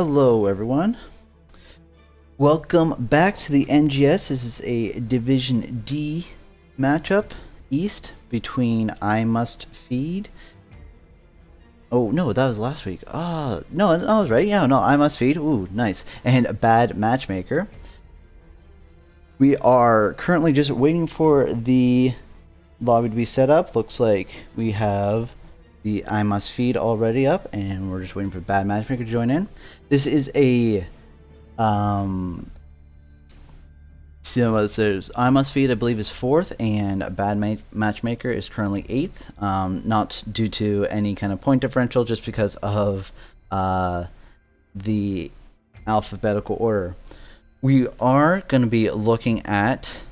Hello everyone. Welcome back to the NGS. This is a Division D matchup, East, between I Must Feed. Oh no, that was last week. No, I was right. Yeah, no, I Must Feed. Ooh, nice. And Bad Matchmaker. We are currently just waiting for the lobby to be set up. Looks like we have the I Must Feed already up, and we're just waiting for Bad Matchmaker to join in. This is a so it says I Must Feed, I believe, is 4th, and Bad Matchmaker is currently 8th. Not due to any kind of point differential, just because of the alphabetical order. We are going to be looking at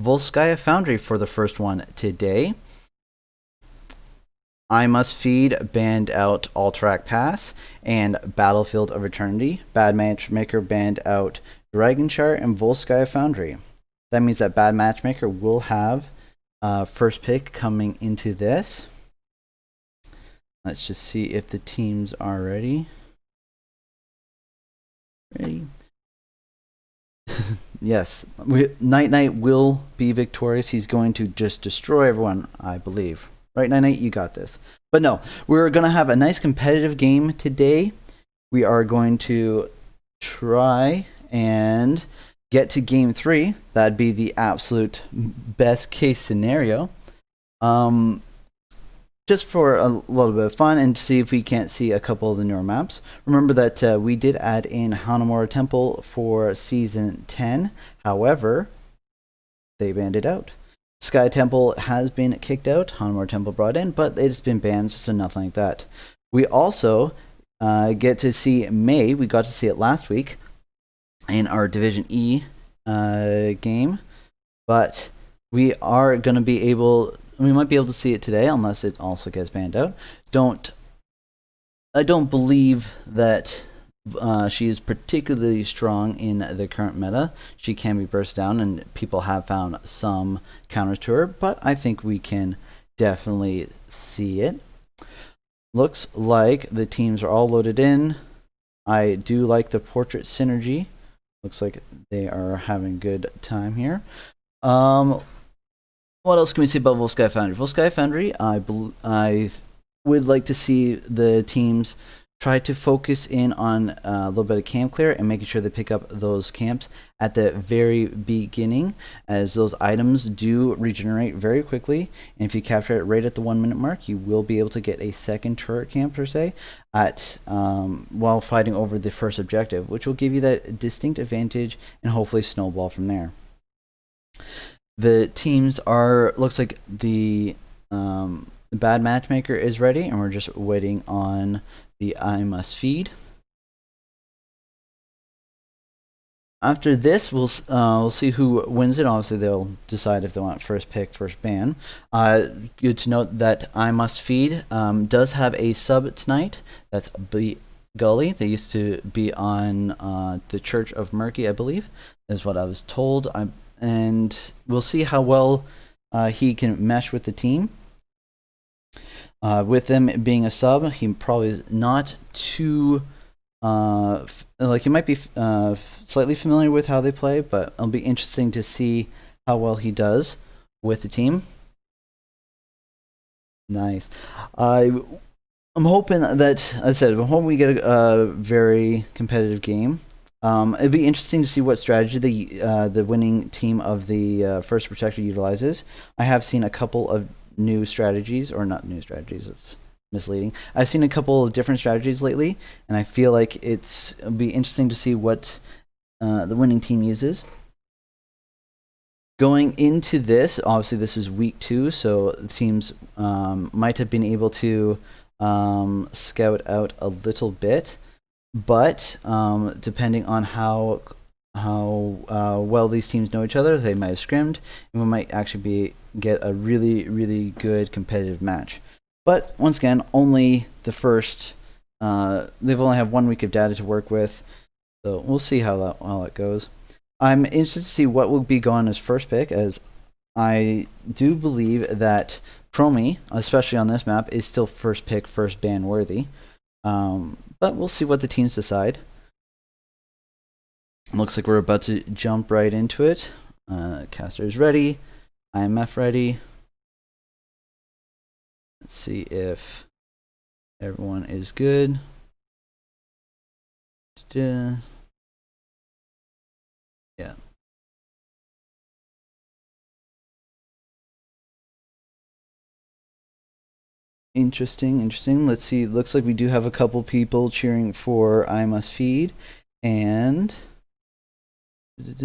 Volskaya Foundry for the first one today. I Must Feed banned out Alterac Pass and Battlefield of Eternity. Bad Matchmaker banned out Dragon Chart and Volskaya Foundry. That means that Bad Matchmaker will have first pick coming into this. Let's just see if the teams are ready. Ready? Yes, Night will be victorious. He's going to just destroy everyone, I believe. Right, Night, you got this. But no, we're going to have a nice competitive game today. We are going to try and get to game 3. That'd be the absolute best case scenario. Just for a little bit of fun and to see if we can't see a couple of the newer maps. Remember that we did add in Hanamura Temple for Season 10. However, they banned it out. Sky Temple has been kicked out, Hanamura Temple brought in, but it's been banned, so nothing like that. We also get to see May. We got to see it last week in our Division E game, but we are going to be able, we might be able to see it today, unless it also gets banned out. I don't believe that she is particularly strong in the current meta. She can be burst down, and people have found some counters to her, but I think we can definitely see it. Looks like the teams are all loaded in. I do like the portrait synergy. Looks like they are having a good time here. What else can we say about Volskaya Foundry? Volskaya Foundry, I would like to see the teams try to focus in on a little bit of camp clear and making sure they pick up those camps at the very beginning, as those items do regenerate very quickly. And if you capture it right at the 1 minute mark, you will be able to get a second turret camp per se at while fighting over the first objective, which will give you that distinct advantage and hopefully snowball from there. The teams are, looks like the Bad Matchmaker is ready, and we're just waiting on the I Must Feed. After this, we'll see who wins it. Obviously, they'll decide if they want first pick, first ban. Good to note that I Must Feed does have a sub tonight. That's Gully. They used to be on the Church of Murky, I believe, is what I was told. And we'll see how well he can mesh with the team. With them being a sub, he probably is not too like, he might be slightly familiar with how they play, but it'll be interesting to see how well he does with the team. Nice. I'm hoping that, as I said, I'm hoping we get a very competitive game. It'd be interesting to see what strategy the winning team of the First Protector utilizes. I have seen a couple of new strategies, or not new strategies, it's misleading. I've seen a couple of different strategies lately, and I feel like it'll be interesting to see what the winning team uses. Going into this, obviously this is week 2, so the teams might have been able to scout out a little bit, but depending on how well these teams know each other, they might have scrimmed, and we might actually get a really good competitive match. But once again, only the first, they've only have 1 week of data to work with, so we'll see how that goes. I'm interested to see what will be going as first pick, as I do believe that Chromie, especially on this map, is still first pick, first ban worthy. But we'll see what the teams decide. Looks like we're about to jump right into it. Caster is ready. IMF ready. Let's see if everyone is good. Yeah. Interesting. Let's see. Looks like we do have a couple people cheering for I Must Feed. And let's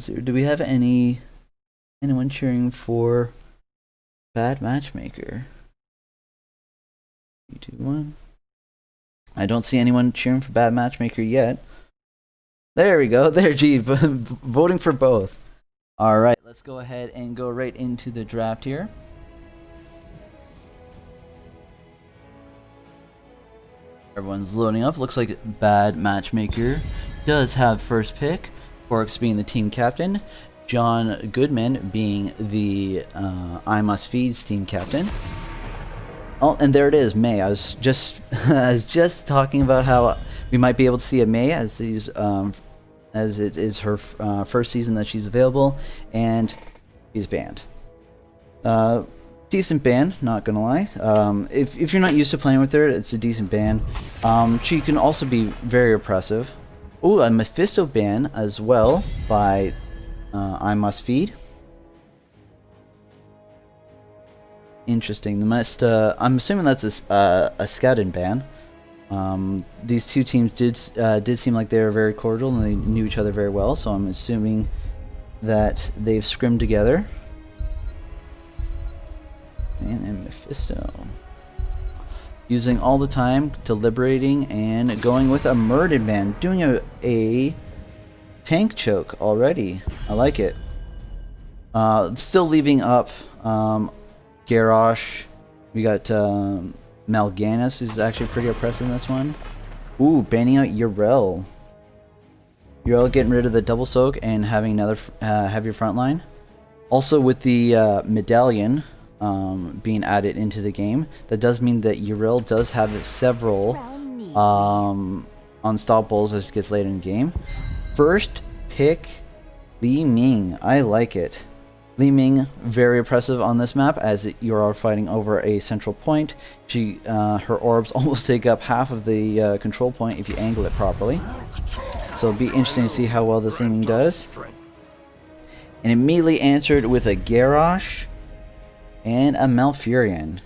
see. Do we have anyone cheering for Bad Matchmaker? 3, 2, 1. I don't see anyone cheering for Bad Matchmaker yet. There we go. There, G. Voting for both. All right. Let's go ahead and go right into the draft here. Everyone's loading up. Looks like Bad Matchmaker does have first pick. Forks being the team captain. John Goodman being the I Must Feed's team captain. Oh, and there it is, May. I was just talking about how we might be able to see a May as these as it is her first season that she's available, and she's banned. Decent ban, not gonna lie. If you're not used to playing with her, it's a decent ban. She can also be very oppressive. Ooh, a MEPHISTO ban as well by I Must Feed. Interesting. I'm assuming that's a scouting ban. These two teams did seem like they were very cordial and they knew each other very well. So I'm assuming that they've scrimmed together. And MEPHISTO. Using all the time, deliberating, and going with a murdered man. Doing a tank choke already. I like it. Still leaving up Garrosh. We got Mal'Ganis, who's actually pretty oppressive in this one. Ooh, banning out Yrel. Yrel getting rid of the double soak and having another heavier front line. Also with the medallion being added into the game, that does mean that Yrel does have several unstoppables as it gets later in the game. First pick, Li Ming. I like it. Li Ming, very oppressive on this map as you are fighting over a central point. Her orbs almost take up half of the control point if you angle it properly. So it'll be interesting to see how well this Li Ming does. And immediately answered with a Garrosh and a Malfurion.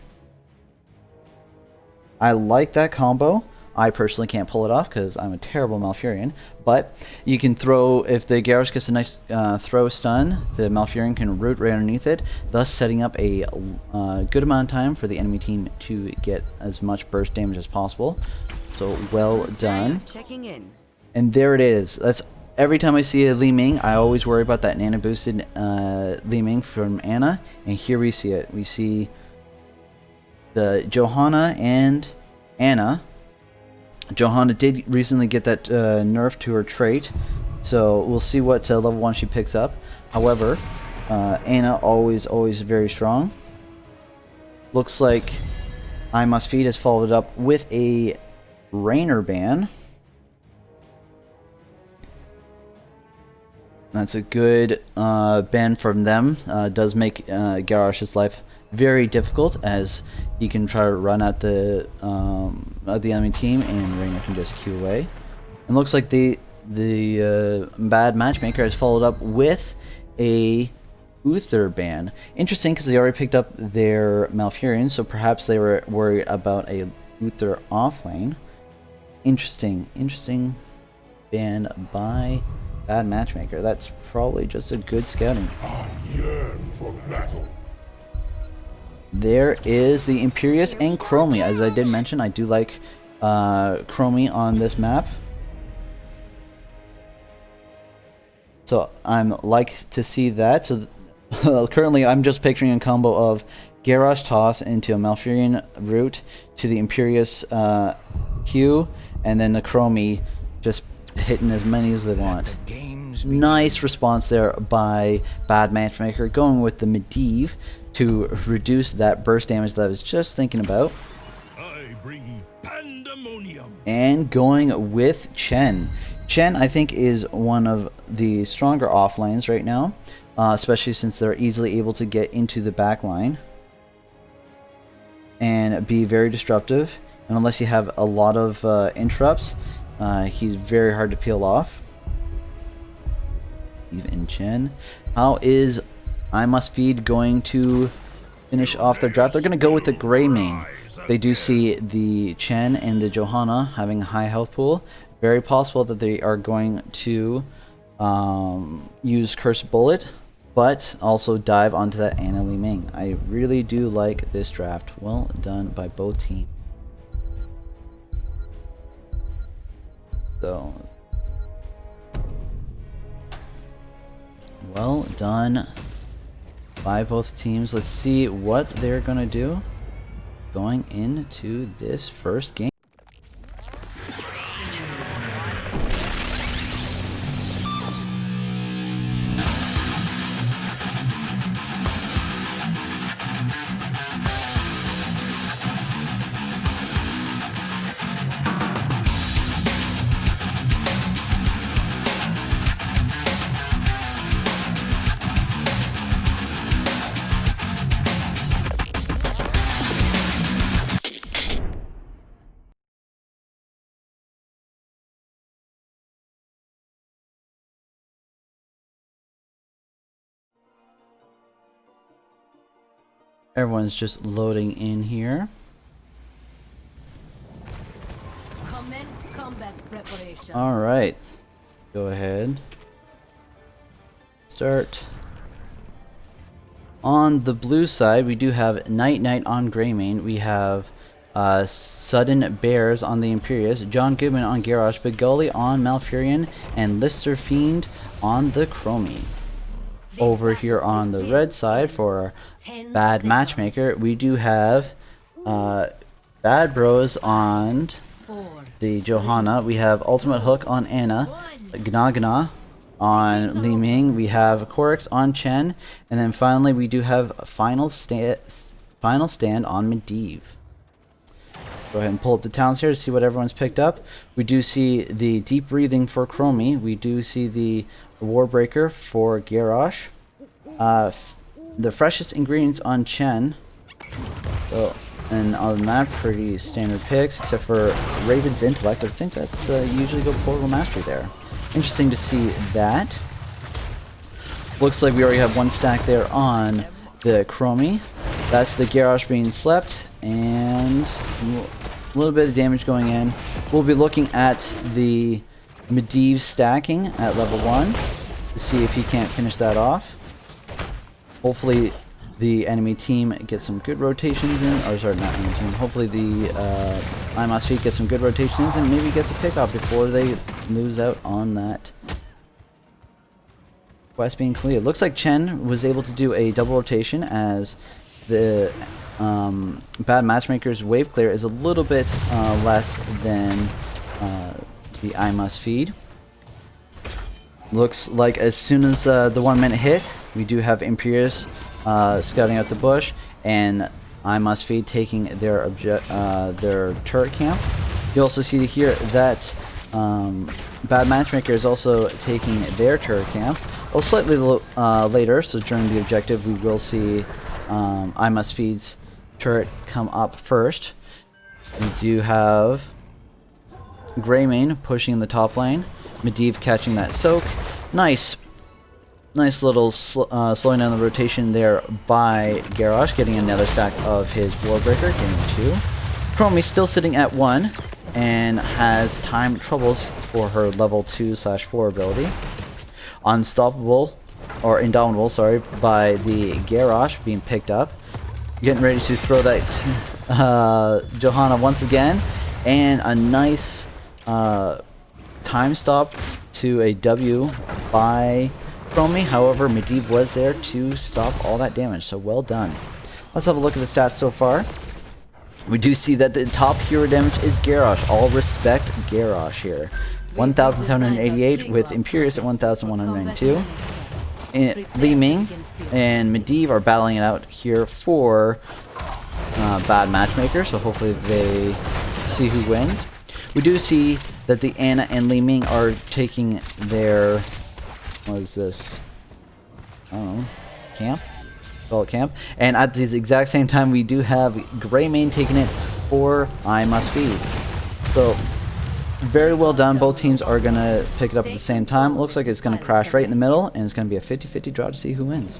I like that combo. I personally can't pull it off because I'm a terrible Malfurion. But you can throw, if the Garrosh gets a nice throw stun, the Malfurion can root right underneath it, thus setting up a good amount of time for the enemy team to get as much burst damage as possible. So well done. And there it is. That's every time I see a Li Ming, I always worry about that nano boosted Li Ming from Ana, and here we see it. We see the Johanna and Ana. Johanna did recently get that nerf to her trait, so we'll see what level 1 she picks up. However, Ana always very strong. Looks like I Must Feed has followed up with a Rainer ban. That's a good ban from them. Does make Garrosh's life very difficult as he can try to run at the enemy team and Rainer can just queue away. And looks like the Bad Matchmaker has followed up with a Uther ban. Interesting because they already picked up their Malfurion, so perhaps they were worried about a Uther offlane. Interesting ban by Bad Matchmaker. That's probably just a good scouting. I yearn for battle. There is the Imperious and Chromie. As I did mention, I do like Chromie on this map. So I'm like to see that. So currently I'm just picturing a combo of Garrosh toss into a Malfurion route to the Imperious Q, and then the Chromie just hitting as many as they want. Nice response there by Bad Matchmaker, going with the Medivh to reduce that burst damage that I was just thinking about. I bring pandemonium. And going with Chen. Chen, I think, is one of the stronger off lanes right now, especially since they're easily able to get into the back line and be very disruptive. And unless you have a lot of interrupts, he's very hard to peel off. Even Chen. How is I Must Feed going to finish off their draft? They're going to go with the GREYMANE. They do see the Chen and the Johanna having a high health pool. Very possible that they are going to use Cursed Bullet, but also dive onto that Anna Li Ming. I really do like this draft. Well done by both teams. So, well done by both teams. Let's see what they're going to do going into this first game. Everyone's just loading in here. Commence combat preparation. All right, go ahead. Start. On the blue side, we do have Night Knight on GREYMANE. We have Sudden Bears on the Imperious, John Goodman on Garrosh, Begully on Malfurion, and Lister Fiend on the Chromie. Over here on the red side for Bad Matchmaker, we do have Bad Bros on the Johanna. We have Ultimate Hook on Anna, Gna Gna on Li Ming. We have Korix on Chen, and then finally we do have Final Stand on Medivh. Go ahead and pull up the talents here to see what everyone's picked up. We do see the Deep Breathing for Chromie. We do see the Warbreaker for Garrosh. The freshest ingredients on Chen. So, and other than that, pretty standard picks, except for Raven's Intellect. I think that's usually go Portal Mastery there. Interesting to see that. Looks like we already have one stack there on the Chromie. That's the Garrosh being slept, and a little bit of damage going in. We'll be looking at the Medivh stacking at level 1 to see if he can't finish that off. Hopefully the enemy team gets some good rotations in, or sorry, not enemy team. Hopefully the I Must Feed gets some good rotations and maybe gets a pickup before they lose out on that quest being completed. Looks like Chen was able to do a double rotation as the Bad Matchmaker's wave clear is a little bit less than the I Must Feed. Looks like as soon as the 1 minute hit, we do have Imperious scouting out the bush, and I Must Feed taking their turret camp. You also see here that Bad Matchmaker is also taking their turret camp. Well, slightly later, so during the objective, we will see I Must Feed's turret come up first. We do have GREYMANE pushing in the top lane. Medivh catching that soak. Nice little slowing down the rotation there by Garrosh, getting another stack of his Warbreaker, getting 2. Chromie still sitting at 1 and has time troubles for her level 2/4 ability. Unstoppable, or Indomitable, sorry, by the Garrosh being picked up. Getting ready to throw that Johanna once again, and a nice time stop to a W by Chromie. However, Medivh was there to stop all that damage, so well done. Let's have a look at the stats so far. We do see that the top hero damage is Garrosh. All respect Garrosh here. 1,788 with Imperious at 1,192. Li Ming and Medivh are battling it out here for Bad Matchmaker, so hopefully they see who wins. We do see that the Anna and Li Ming are taking their, what is this? I don't know, camp? Call it camp. And at the exact same time, we do have GREYMANE taking it for I Must Feed. So, very well done. Both teams are going to pick it up at the same time. Looks like it's going to crash right in the middle, and it's going to be a 50-50 draw to see who wins.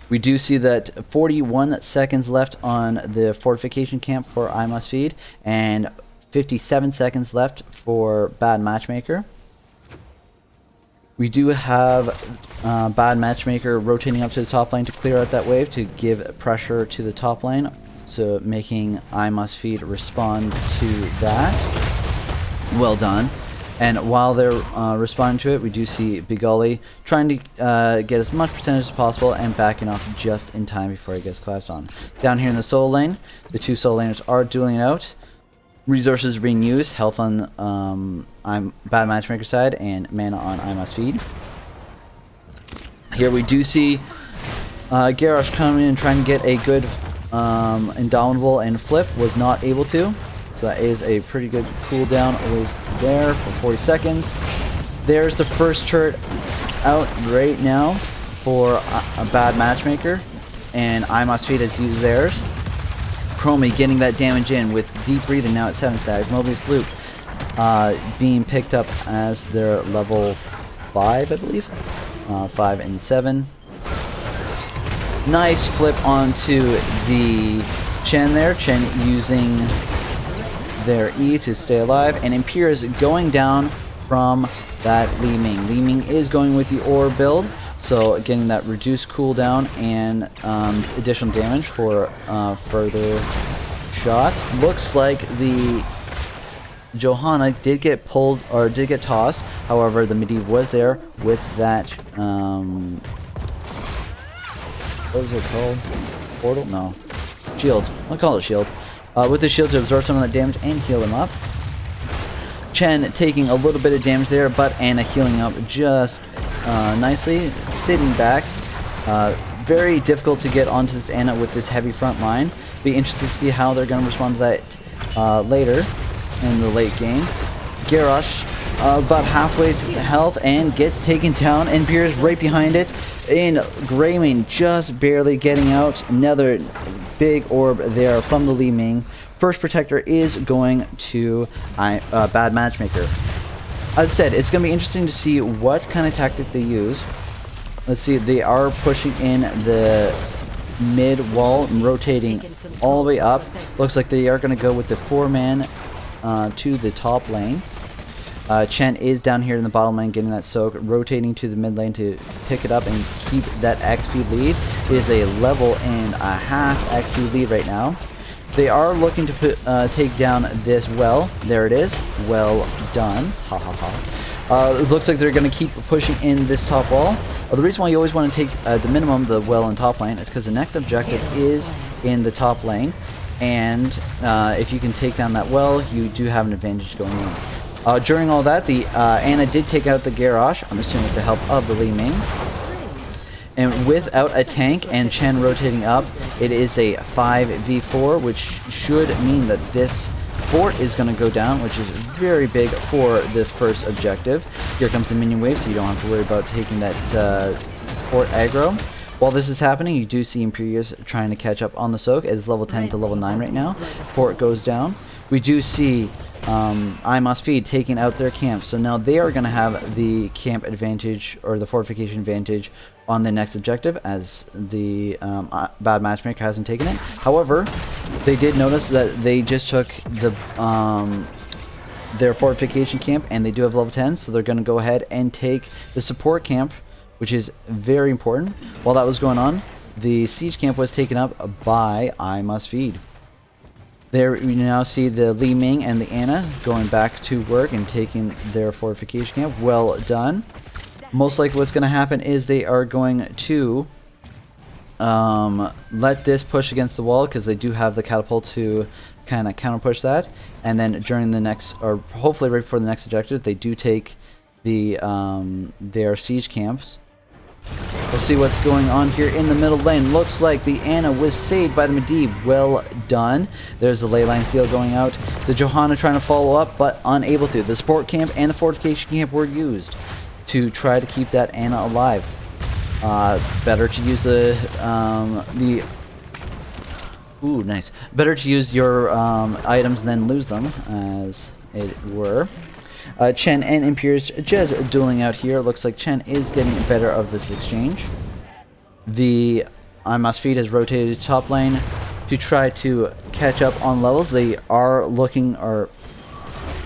We do see that 41 seconds left on the fortification camp for I Must Feed, and 57 seconds left for Bad Matchmaker. We do have Bad Matchmaker rotating up to the top lane to clear out that wave to give pressure to the top lane, so making I Must Feed respond to that. Well done. And while they're responding to it, we do see Bigali trying to get as much percentage as possible and backing off just in time before he gets collapsed on. Down here in the solo lane, the two solo laners are dueling out. Resources are being used, health on Bad Matchmaker side and mana on I Must Feed. Here we do see Garrosh coming in and trying to get a good Indomitable and flip, was not able to. So that is a pretty good cooldown always there for 40 seconds. There's the first turret out right now for a Bad Matchmaker, and I Must Feed has used theirs. Chromie getting that damage in with deep breathing now at 7 stack. Mobius Loop being picked up as their level 5, I believe. 5 and 7. Nice flip onto the Chen there. Chen using their E to stay alive, and Imperius going down from that Li Ming. Li Ming is going with the ore build, so getting that reduced cooldown and additional damage for further shots. Looks like the Johanna did get pulled, or did get tossed. However, the Medivh was there with that, what is it called? Portal? No. Shield. I'll call it shield. With the shield to absorb some of that damage and heal him up. Chen taking a little bit of damage there, but Anna healing up just nicely, sitting back. Very difficult to get onto this Anna with this heavy front line. Be interested to see how they're going to respond to that later in the late game. Garrosh about halfway to health and gets taken down, and Pierce right behind it. And GREYMANE just barely getting out. Another big orb there from the Li Ming. First protector is going to Bad Matchmaker. As I said, it's going to be interesting to see what kind of tactic they use. Let's see, they are pushing in the mid wall and rotating all the way up. Looks like they are going to go with the 4-man to the top lane. Chen is down here in the bottom lane getting that soak, rotating to the mid lane to pick it up and keep that XP lead. It is a level and a half XP lead right now. They are looking to take down this well. There it is. Well done. Ha ha ha. It looks like they're going to keep pushing in this top wall. The reason why you always want to take the minimum the well in top lane is because the next objective is in the top lane. And if you can take down that well, you do have an advantage going in. During all that, the Anna did take out the Garrosh, I'm assuming with the help of the Li Ming. And without a tank and Chen rotating up, it is a 5v4, which should mean that this fort is going to go down, which is very big for the first objective. Here comes the minion wave, so you don't have to worry about taking that fort aggro. While this is happening, you do see Imperius trying to catch up on the soak. It is level 10 to level 9 right now. Fort goes down. We do see I Must Feed taking out their camp, so now they are going to have the camp advantage, or the fortification advantage, on the next objective, as the Bad Matchmaker hasn't taken it. However, they did notice that they just took the their fortification camp, and they do have level 10, so they're going to go ahead and take the support camp, which is very important. While that was going on, the siege camp was taken up by I Must Feed. There we now see the Li Ming and the Anna going back to work and taking their fortification camp. Well done. Most likely what's going to happen is they are going to let this push against the wall, because they do have the catapult to kind of counter push that. And then during the next, or hopefully right before the next objective, they do take the their siege camps. We'll see what's going on here in the middle lane. Looks like the Ana was saved by the Medivh. Well done. There's the leyline seal going out. The Johanna trying to follow up, but unable to. The support camp and the fortification camp were used to try to keep that Ana alive. Better to use ooh, nice. Better to use your items than lose them, as it were. Chen and Imperius just dueling out here. Looks like Chen is getting better of this exchange. The I Must Feed has rotated top lane to try to catch up on levels. They are looking, or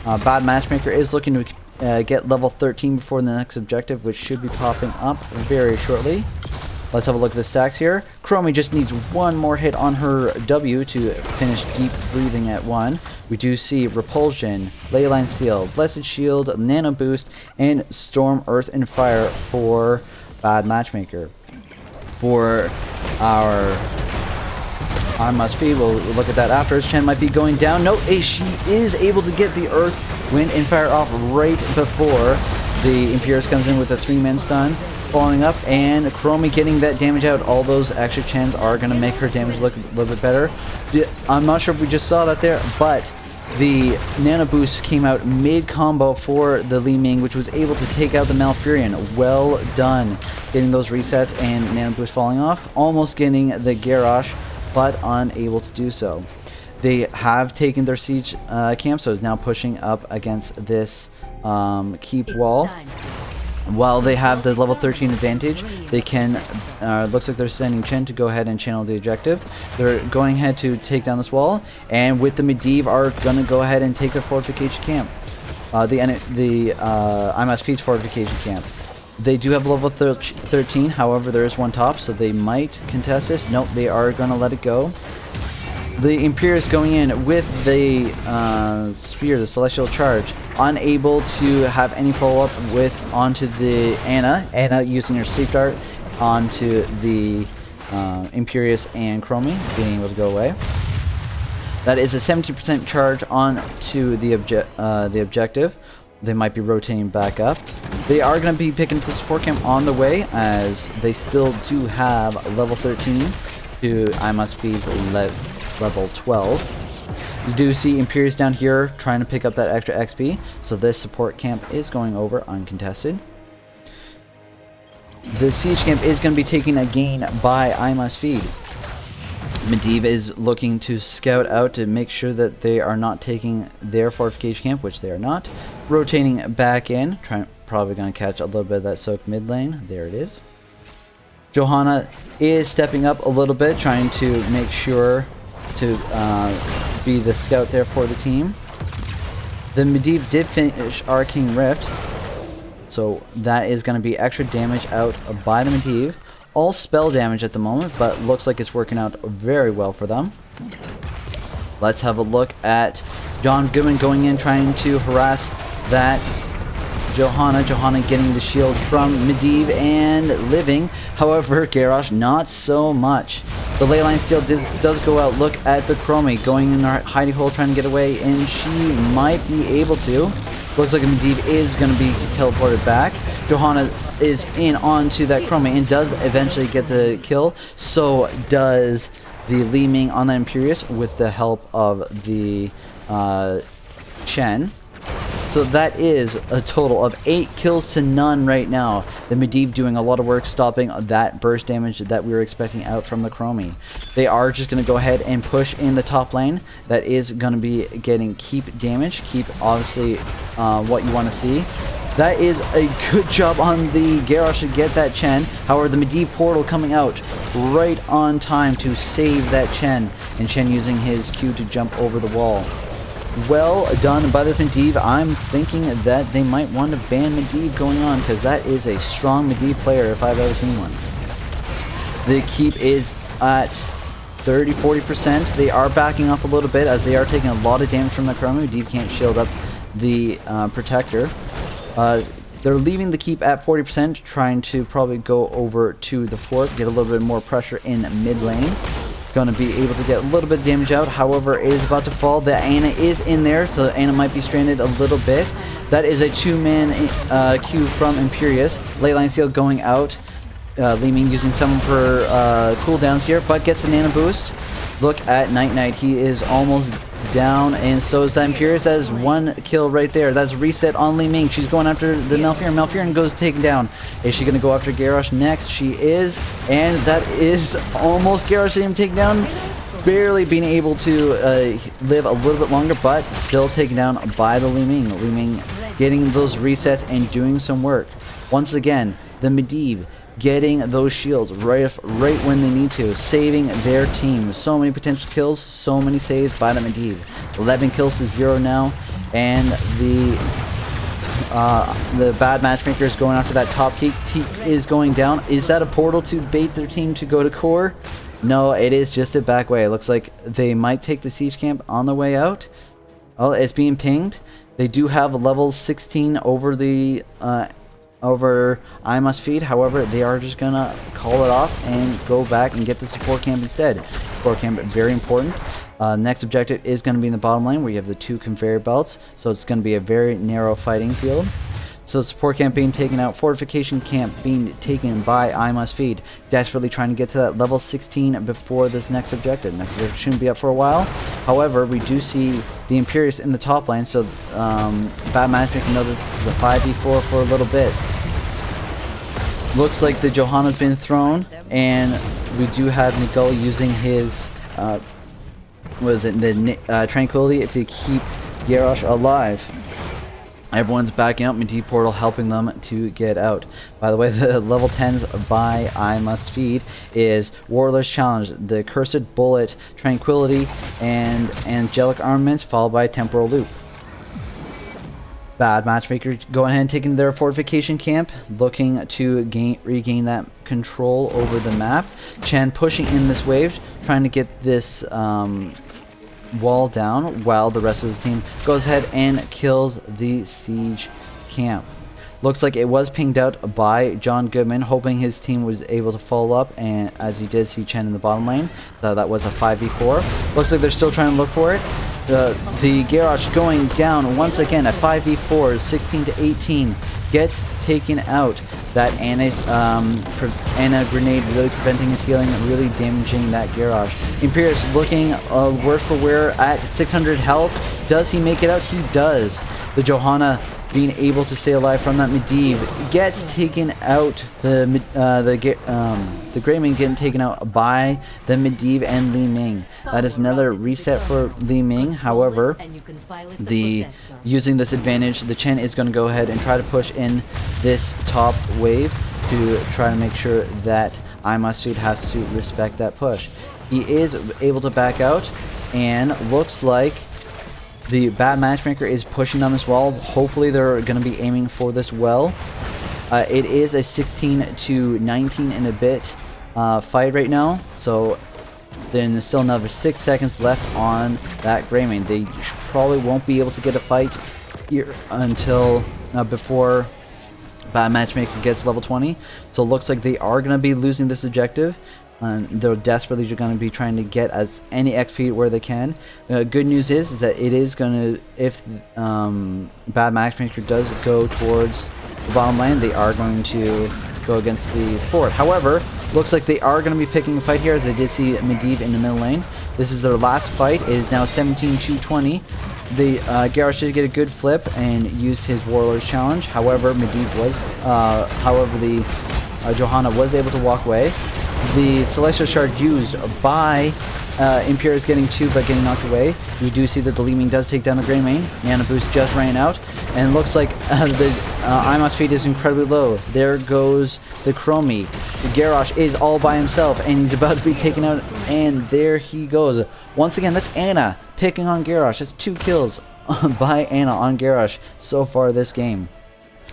Bad Matchmaker is looking to get level 13 before the next objective, which should be popping up very shortly. Let's have a look at the stacks here. Chromie just needs one more hit on her W to finish deep breathing at 1. We do see Repulsion, Leyline Steel, Blessed Shield, Nano Boost, and Storm, Earth, and Fire for Bad Matchmaker. For our I Must Feed, we'll look at that after. Chen might be going down. No, she is able to get the Earth, Wind, and Fire off right before the Imperius comes in with a 3-man stun. Following up, and Chromie getting that damage out. All those extra Chens are going to make her damage look a little bit better. I'm not sure if we just saw that there, but the Nano Boost came out mid-combo for the Li Ming, which was able to take out the Malfurion. Well done. Getting those resets and Nano Boost falling off. Almost getting the Garrosh, but unable to do so. They have taken their siege camp, so it's now pushing up against this keep wall. While they have the level 13 advantage, they can, looks like they're sending Chen to go ahead and channel the objective. They're going ahead to take down this wall, and with the Medivh are going to go ahead and take the fortification camp. The I Must Feed's fortification camp. They do have level 13, however there is one top, so they might contest this. Nope, they are going to let it go. The Imperius going in with the Spear, the Celestial Charge, unable to have any follow-up with onto the Ana using her Sleep Dart onto the Imperius and Chromie, being able to go away. That is a 70% charge onto the objective. They might be rotating back up. They are going to be picking up the support camp on the way, as they still do have level 13 to I Must Feed's level 12. You do see Imperius down here trying to pick up that extra XP, so this support camp is going over uncontested. The siege camp is going to be taking a gain by I Must Feed. Medivh is looking to scout out to make sure that they are not taking their fortification camp, which they are not. Rotating back in, probably going to catch a little bit of that soak mid lane. There it is. Johanna is stepping up a little bit, trying to make sure to be the scout there for the team. The Medivh did finish Arcane Rift, so that is going to be extra damage out by the Medivh. All spell damage at the moment, but looks like it's working out very well for them. Let's have a look at John Goodman going in, trying to harass that Johanna. Johanna getting the shield from Medivh and living. However, Garrosh not so much. The leyline still does go out. Look at the Chromie going in her hidey hole, trying to get away, and she might be able to. Looks like Medivh is going to be teleported back. Johanna is in onto that Chromie and does eventually get the kill. So does the Li Ming on that Imperius with the help of the Chen. So that is a total of 8 kills to none right now. The Medivh doing a lot of work stopping that burst damage that we were expecting out from the Chromie. They are just going to go ahead and push in the top lane. That is going to be getting keep damage. Keep, obviously, what you want to see. That is a good job on the Garrosh to get that Chen. However, the Medivh portal coming out right on time to save that Chen. And Chen using his Q to jump over the wall. Well done by the Medivh. I'm thinking that they might want to ban Medivh going on, because that is a strong Medivh player if I've ever seen one. The keep is at 30-40%. They are backing off a little bit as they are taking a lot of damage from the Chromie. Medivh can't shield up the protector. They're leaving the keep at 40%, trying to probably go over to the fort, get a little bit more pressure in mid lane. Going to be able to get a little bit of damage out. However, it is about to fall. The Ana is in there, so Ana might be stranded a little bit. That is a 2-man Q from Imperius. Leyline Seal going out. Li Ming using some of her cooldowns here, but gets the nano boost. Look at Night Knight. He is almost down, and so is that Imperius. That is one kill right there. That's reset on Li Ming. She's going after the Malfurion. Malfurion goes taken down. Is she going to go after Garrosh next? She is, and that is almost Garrosh being taken down. Barely being able to live a little bit longer, but still taken down by the Li Ming. Li Ming getting those resets and doing some work. Once again, the Medivh getting those shields right when they need to, saving their team. So many potential kills, so many saves by the Medivh. 11 kills to 0 now, and the bad matchmaker is going after that top keep. Teak is going down. Is that a portal to bait their team to go to core? No, it is just a back way. It looks like they might take the siege camp on the way out. Oh, it's being pinged. They do have level 16 over the over I Must Feed. However, they are just gonna call it off and go back and get the support camp instead. Support camp, very important. Next objective is going to be in the bottom lane where you have the 2 conveyor belts, so it's going to be a very narrow fighting field. So support camp being taken out, fortification camp being taken by I Must Feed, desperately trying to get to that level 16 before this next objective. Next objective shouldn't be up for a while. However, we do see the Imperius in the top lane, so bad matchmaker knows this is a 5v4 for a little bit. Looks like the Johanna's been thrown, and we do have Miguel using his Tranquility to keep Garrosh alive. Everyone's backing up, Medivh Portal helping them to get out. By the way, the level 10s by I Must Feed is Warlord's Challenge, the Cursed Bullet, Tranquility, and Angelic Armaments, followed by Temporal Loop. Bad matchmaker going ahead and taking their fortification camp, looking to regain that control over the map. Chen pushing in this wave, trying to get this wall down, while the rest of his team goes ahead and kills the siege camp. Looks like it was pinged out by John Goodman, hoping his team was able to follow up, and as you did see Chen in the bottom lane, so that was a 5v4. Looks like they're still trying to look for it. The Garrosh going down once again, a 5v4, 16 to 18, gets taken out. That Ana grenade really preventing his healing, really damaging that Garrosh. Imperius looking worse for wear at 600 health. Does he make it out? He does. The Johanna being able to stay alive from that Medivh gets taken out. The GREYMANE getting taken out by the Medivh and Li Ming. That is another reset for Li Ming. However, using this advantage, the Chen is going to go ahead and try to push in this top wave to try to make sure that I Must Feed has to respect that push. He is able to back out, and looks like the bad matchmaker is pushing on this wall. Hopefully they're going to be aiming for this well. It is a 16 to 19 and a bit fight right now, so then there's still another 6 seconds left on that GREYMANE. They probably won't be able to get a fight here until before bad matchmaker gets level 20, so it looks like they are going to be losing this objective. They're desperately going to be trying to get as any XP where they can. Good news is that it is going to, if bad matchmaker does go towards the bottom lane, they are going to go against the fort. However, looks like they are going to be picking a fight here, as they did see Medivh in the middle lane. This is their last fight. It is now 17 to 20. The Garrosh did get a good flip and used his Warlord's Challenge. However, Medivh was, the Johanna was able to walk away. The Celestial Shard used by Imperius getting 2 but getting knocked away. You do see that the Li Ming does take down the GREYMANE. Mana boost just ran out, and looks like the I Must Feed is incredibly low. There goes the Chromie. The Garrosh is all by himself, and he's about to be taken out, and there he goes. Once again, that's Ana picking on Garrosh. That's 2 kills by Ana on Garrosh so far this game.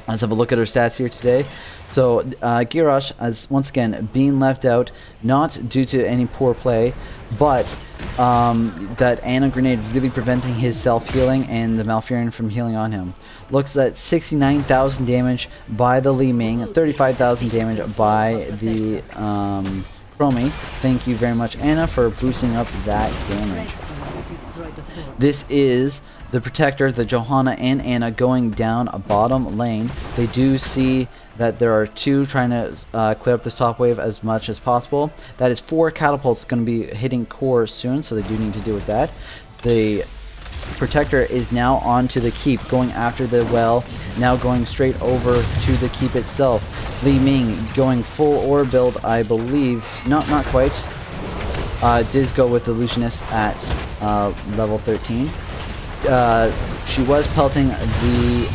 Let's have a look at her stats here today. So Garrosh is once again being left out, not due to any poor play, but that Ana grenade really preventing his self-healing and the Malfurion from healing on him. Looks at 69,000 damage by the Li Ming, 35,000 damage by the Chromie. Thank you very much, Ana, for boosting up that damage. This is the Protector, the Johanna, and Anna going down a bottom lane. They do see that there are two trying to clear up this top wave as much as possible. That is 4 catapults going to be hitting core soon, so they do need to deal with that. The Protector is now onto the keep, going after the well, now going straight over to the keep itself. Li Ming going full ore build, I believe. Not quite. Did go with the Lucianist at level 13. She was pelting the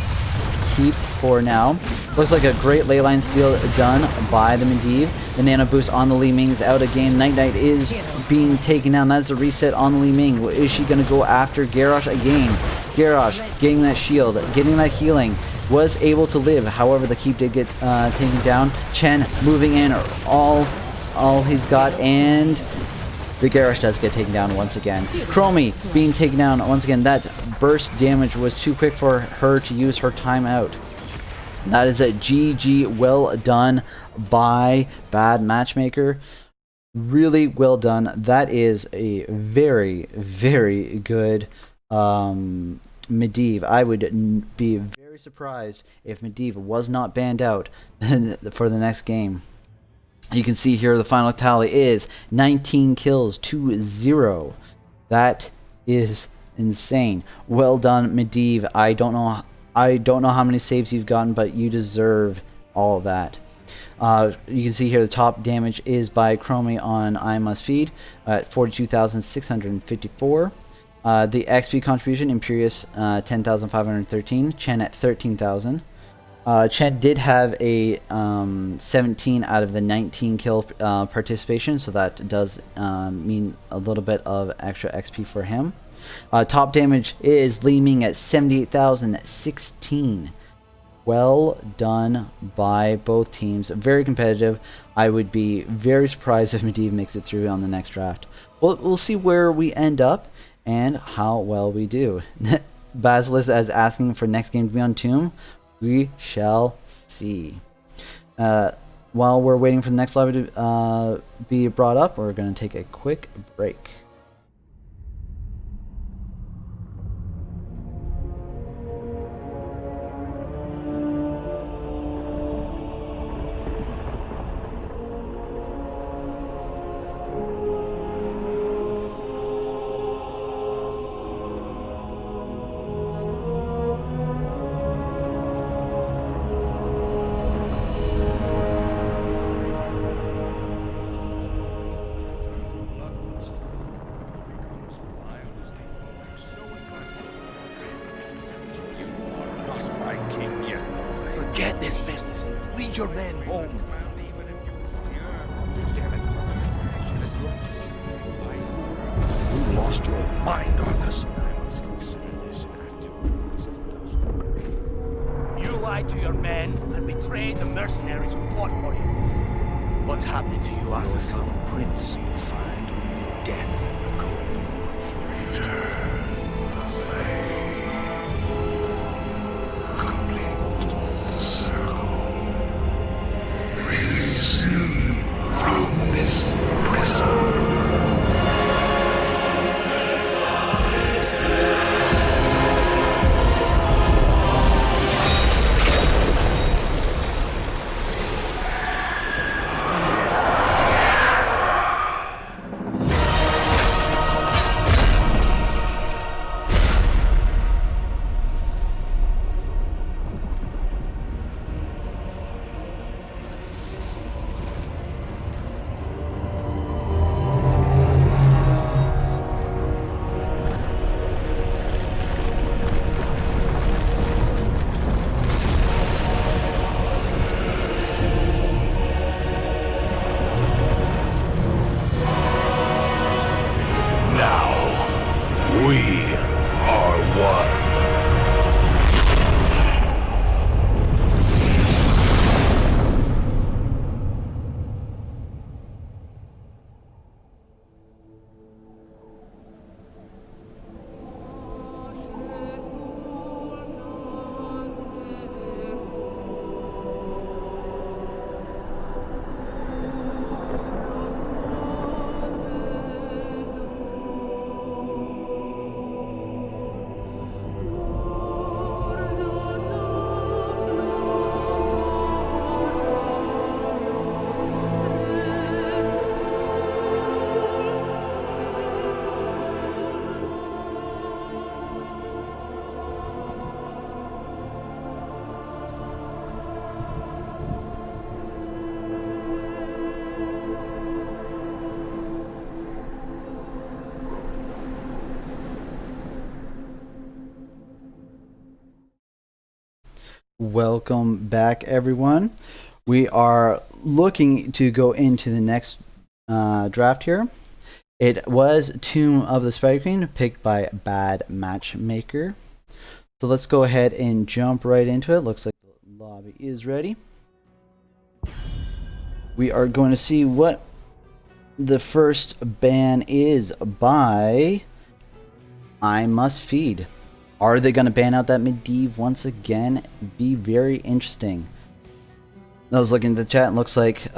keep for now. Looks like a great leyline steal done by the Medivh. The nano boost on the Li Ming's out again. Night Knight is being taken down. That's a reset on the Li Ming. Is she going to go after Garrosh again? Garrosh getting that shield, getting that healing. Was able to live. However, the keep did get taken down. Chen moving in all he's got, and the Garrosh does get taken down once again. Chromie being taken down once again. That burst damage was too quick for her to use her timeout. That is a GG. Well done by Bad Matchmaker. Really well done. That is a very, very good Medivh. I would be very surprised if Medivh was not banned out for the next game. You can see here the final tally is 19 kills to 0. That is insane. Well done, Medivh. I don't know how many saves you've gotten, but you deserve all of that. You can see here the top damage is by Chromie on I Must Feed at 42,654. The XP contribution, Imperious 10,513. Chen at 13,000. Chen did have a 17 out of the 19 kill participation, so that does mean a little bit of extra XP for him. Top damage is Li Ming at 78,016. Well done by both teams. Very competitive. I would be very surprised if Medivh makes it through on the next draft. We'll see where we end up and how well we do. Basilisk is asking for next game to be on Tomb. We shall see. While we're waiting for the next live to be brought up, we're going to take a quick break. Forget this business. Lead your men home. You lost your mind on this. You lied to your men and betrayed the mercenaries who fought for you. What's happening to you, Arthur? Some prince will find only death in the cold. Release me from this prison. Welcome back, everyone. We are looking to go into the next draft here. It was Tomb of the Spider Queen, picked by Bad Matchmaker. So let's go ahead and jump right into it. Looks like the lobby is ready. We are going to see what the first ban is by I Must Feed. Are they going to ban out that Medivh once again? Be very interesting. I was looking at the chat and looks like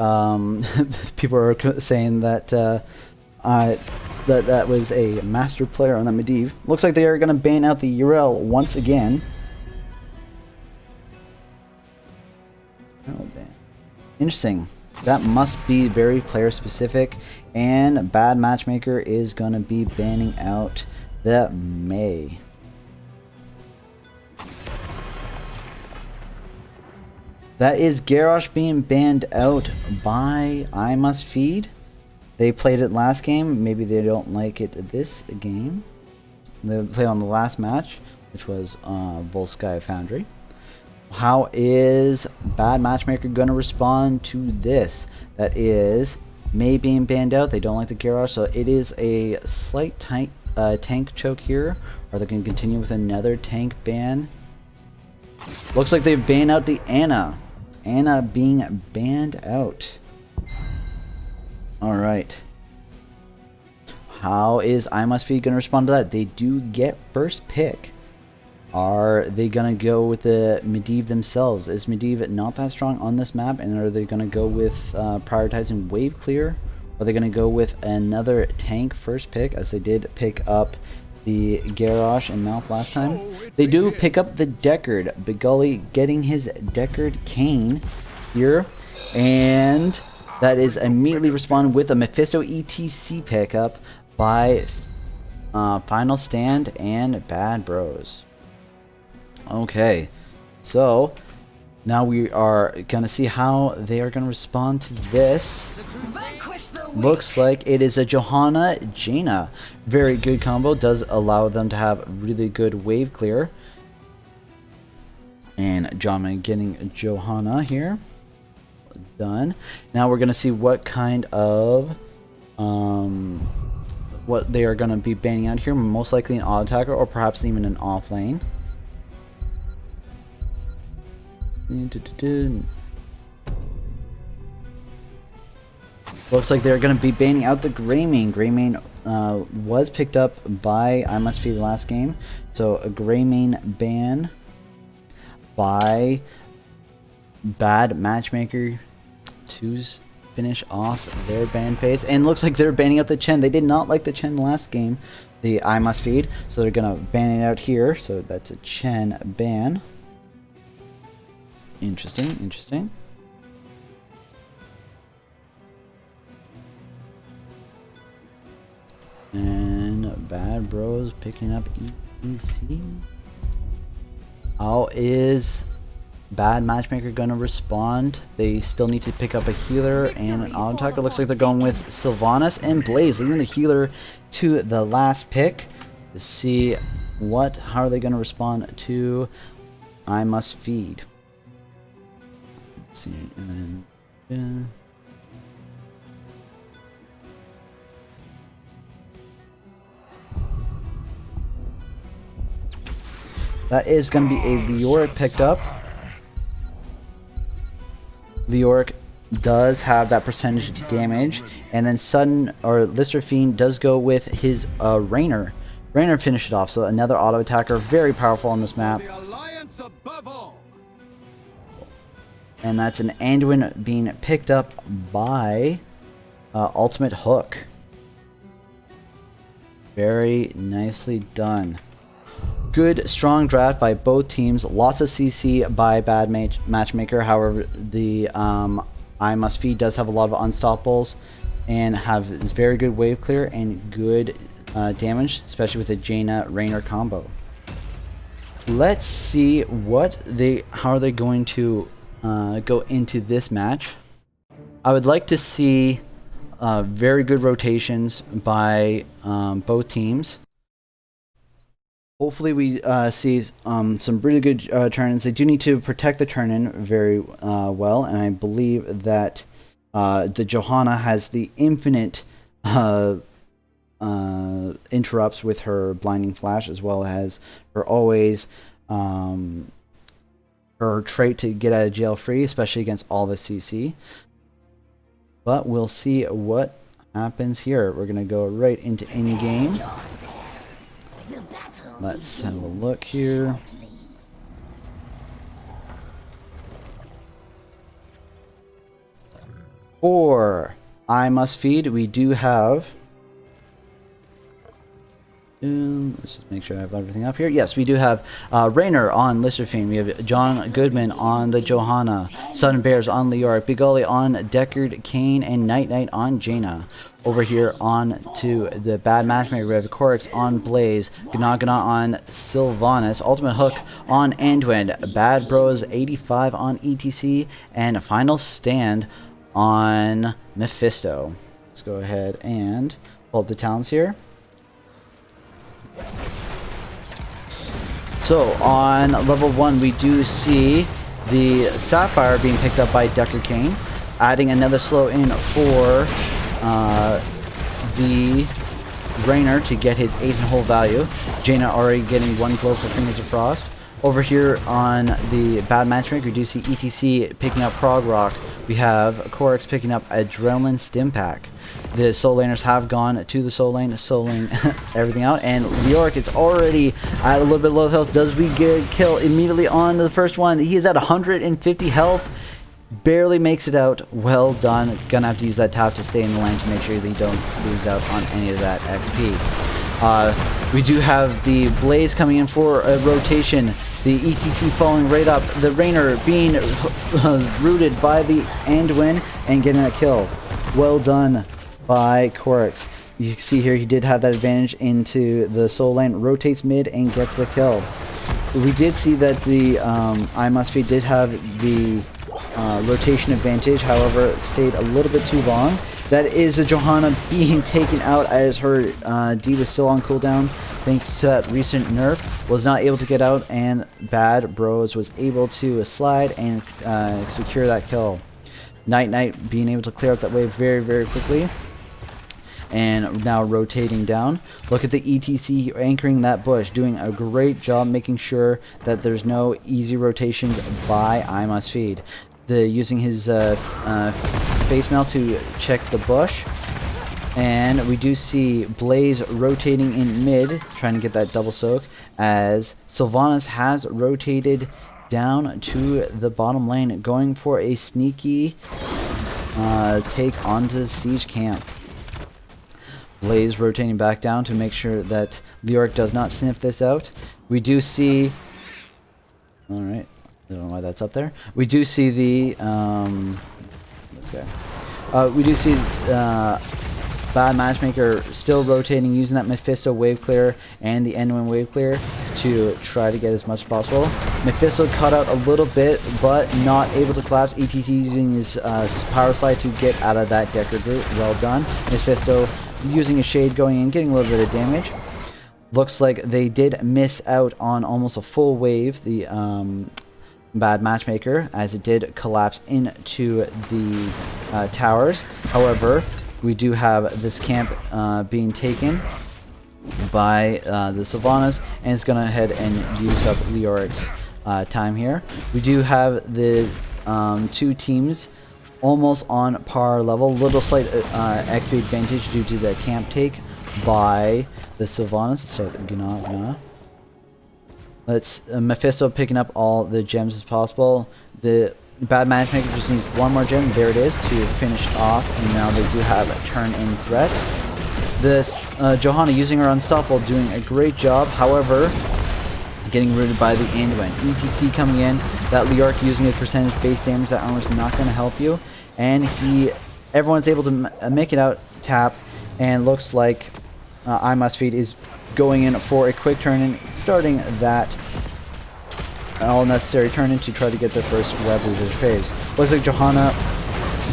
people are saying that that was a master player on the Medivh. Looks like they are going to ban out the Yrel once again. Oh, man. Interesting. That must be very player specific, and Bad Matchmaker is going to be banning out the Mei. That is Garrosh being banned out by I Must Feed. They played it last game. Maybe they don't like it this game. They played on the last match, which was Volsky Foundry. How is Bad Matchmaker going to respond to this? That is Mei being banned out. They don't like the Garrosh, so it is a slight tank choke here. Are they going to continue with another tank ban? Looks like they've banned out the Ana. Ana being banned out. Alright. How is I Must Feed going to respond to that? They do get first pick. Are they going to go with the Medivh themselves? Is Medivh not that strong on this map? And are they going to go with prioritizing wave clear? Are they going to go with another tank first pick, as they did pick up the Garrosh and Mouth last time? They do pick up the DECKARD. Begully getting his DECKARD Cane here. And that is immediately responded with a MEPHISTO ETC pickup by Final Stand and Bad Bros. Okay, so now we are going to see how they are going to respond to this. Looks like it is a Johanna Jaina. Very good combo. Does allow them to have really good wave clear. And Jama getting Johanna here. Done. Now we're going to see what kind of what they are going to be banning out here. Most likely an auto attacker, or perhaps even an off lane. Looks like they're going to be banning out the GREYMANE. GREYMANE was picked up by I Must Feed the last game. So a GREYMANE ban by Bad Matchmaker to finish off their ban phase. And looks like they're banning out the Chen. They did not like the Chen last game, the I Must Feed. So they're going to ban it out here. So that's a Chen ban. Interesting, interesting. And Bad Bros picking up EC. How is Bad Matchmaker going to respond? They still need to pick up a healer and an auto attacker. Looks like they're going with Sylvanas and Blaze, leaving the healer to the last pick to see how are they going to respond to I Must Feed. Let's see, and then that is going to be a Leoric picked up. Leoric does have that percentage damage, and then Sudden or Lister Fiend does go with his Raynor. Raynor finished it off, so another auto attacker, very powerful on this map. And that's an Anduin being picked up by Ultimate Hook. Very nicely done. Good, strong draft by both teams. Lots of CC by Bad Matchmaker. However, the I Must Feed does have a lot of unstoppables and is very good wave clear and good damage, especially with the Jaina Raynor combo. Let's see how are they going to go into this match. I would like to see very good rotations by both teams. Hopefully we see some really good turn-ins. They do need to protect the turn-in very well, and I believe that the Johanna has the infinite interrupts with her blinding flash, as well as her always her trait to get out of jail free, especially against all the CC. But we'll see what happens here. We're gonna go right into in-game. Let's have a look here. For I Must Feed, we do have... let's just make sure I have everything up here. Yes, we do have Raynor on Listerfiend. We have John Goodman on the Johanna. Sudden Bears on Leoric. Big Ollie on Deckard, Kane, and Night Knight on Jaina. Over here on to the Bad Matchmaker, we have Corix on Blaze. Gna on Sylvanas. Ultimate Hook on Anduin. Bad Bros 85 on ETC. And a Final Stand on Mephisto. Let's go ahead and pull up the talents here. So on level 1 we do see the Sapphire being picked up by Deckard Kane, adding another slow in for the Raynor to get his ace and hole value. Jaina already getting 1 glow for Fingers of Frost. Over here on the Bad Matchmaker, we do see ETC picking up Prog Rock. We have Corix picking up Adrenaline Stim Pack. The soul laners have gone to the soul lane, souling everything out, and Leoric is already at a little bit low health. Does we get a kill immediately on the first one? He is at 150 health. Barely makes it out. Well done. Gonna have to use that tap to stay in the lane to make sure they don't lose out on any of that XP. We do have the Blaze coming in for a rotation. The ETC following right up. The Raynor being rooted by the Anduin and getting that kill. Well done by Corix. You can see here he did have that advantage into the soul lane. Rotates mid and gets the kill. We did see that the I Must Feed did have the rotation advantage, however it stayed a little bit too long. That is a Johanna being taken out as her D was still on cooldown thanks to that recent nerf. Was not able to get out, and Bad Bros was able to slide and secure that kill. Night Knight being able to clear up that wave very, very quickly. And now rotating down. Look at the ETC anchoring that bush, doing a great job making sure that there's no easy rotations by I Must Feed. Using his face mail to check the bush. And we do see Blaze rotating in mid, trying to get that double soak, as Sylvanas has rotated down to the bottom lane, going for a sneaky take onto the siege camp. Blaze rotating back down to make sure that Leoric does not sniff this out. We do see... Alright, I don't know why that's up there. We do see the... this guy. We do see Bad Matchmaker still rotating, using that Mephisto wave clear and the Anduin wave clear to try to get as much as possible. Mephisto cut out a little bit, but not able to collapse. ETT using his power slide to get out of that Deckard route. Well done. Mephisto using a shade, going in, getting a little bit of damage. Looks like they did miss out on almost a full wave, the Bad Matchmaker, as it did collapse into the towers. However, we do have this camp being taken by the Sylvanas, and it's going to head and use up Leoric's time here. We do have the two teams almost on par level. Little slight XP advantage due to the camp take by the Sylvanas. So, let's Mephisto picking up all the gems as possible. The Bad Matchmaker just needs one more gem. There it is to finish off, and now they do have a turn-in threat. This Johanna using her Unstoppable, doing a great job. However, getting rooted by the Anduin. ETC coming in. That Leoric using his percentage base damage. That armor's not going to help you. And everyone's able to make it out, tap, and looks like I Must Feed is going in for a quick turn-in, starting that all necessary turn-in to try to get their first web loser phase. Looks like Johanna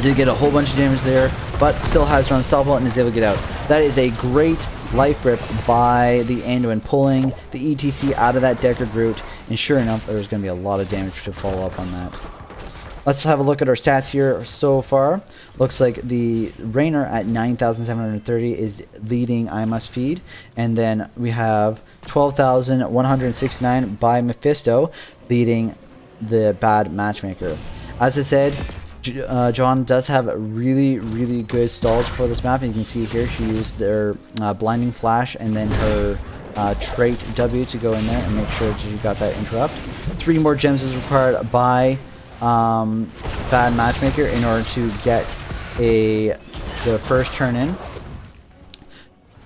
did get a whole bunch of damage there, but still has her Unstoppable and is able to get out. That is a great life grip by the Anduin, pulling the ETC out of that Deckard route, and sure enough, there's going to be a lot of damage to follow up on that. Let's have a look at our stats here so far. Looks like the Rainer at 9,730 is leading I Must Feed, and then we have 12,169 by Mephisto leading the Bad Matchmaker. As I said, John does have really good stalls for this map, and you can see here she used their blinding flash and then her trait W to go in there and make sure that you got that interrupt. 3 more gems is required by Bad Matchmaker in order to get the first turn in.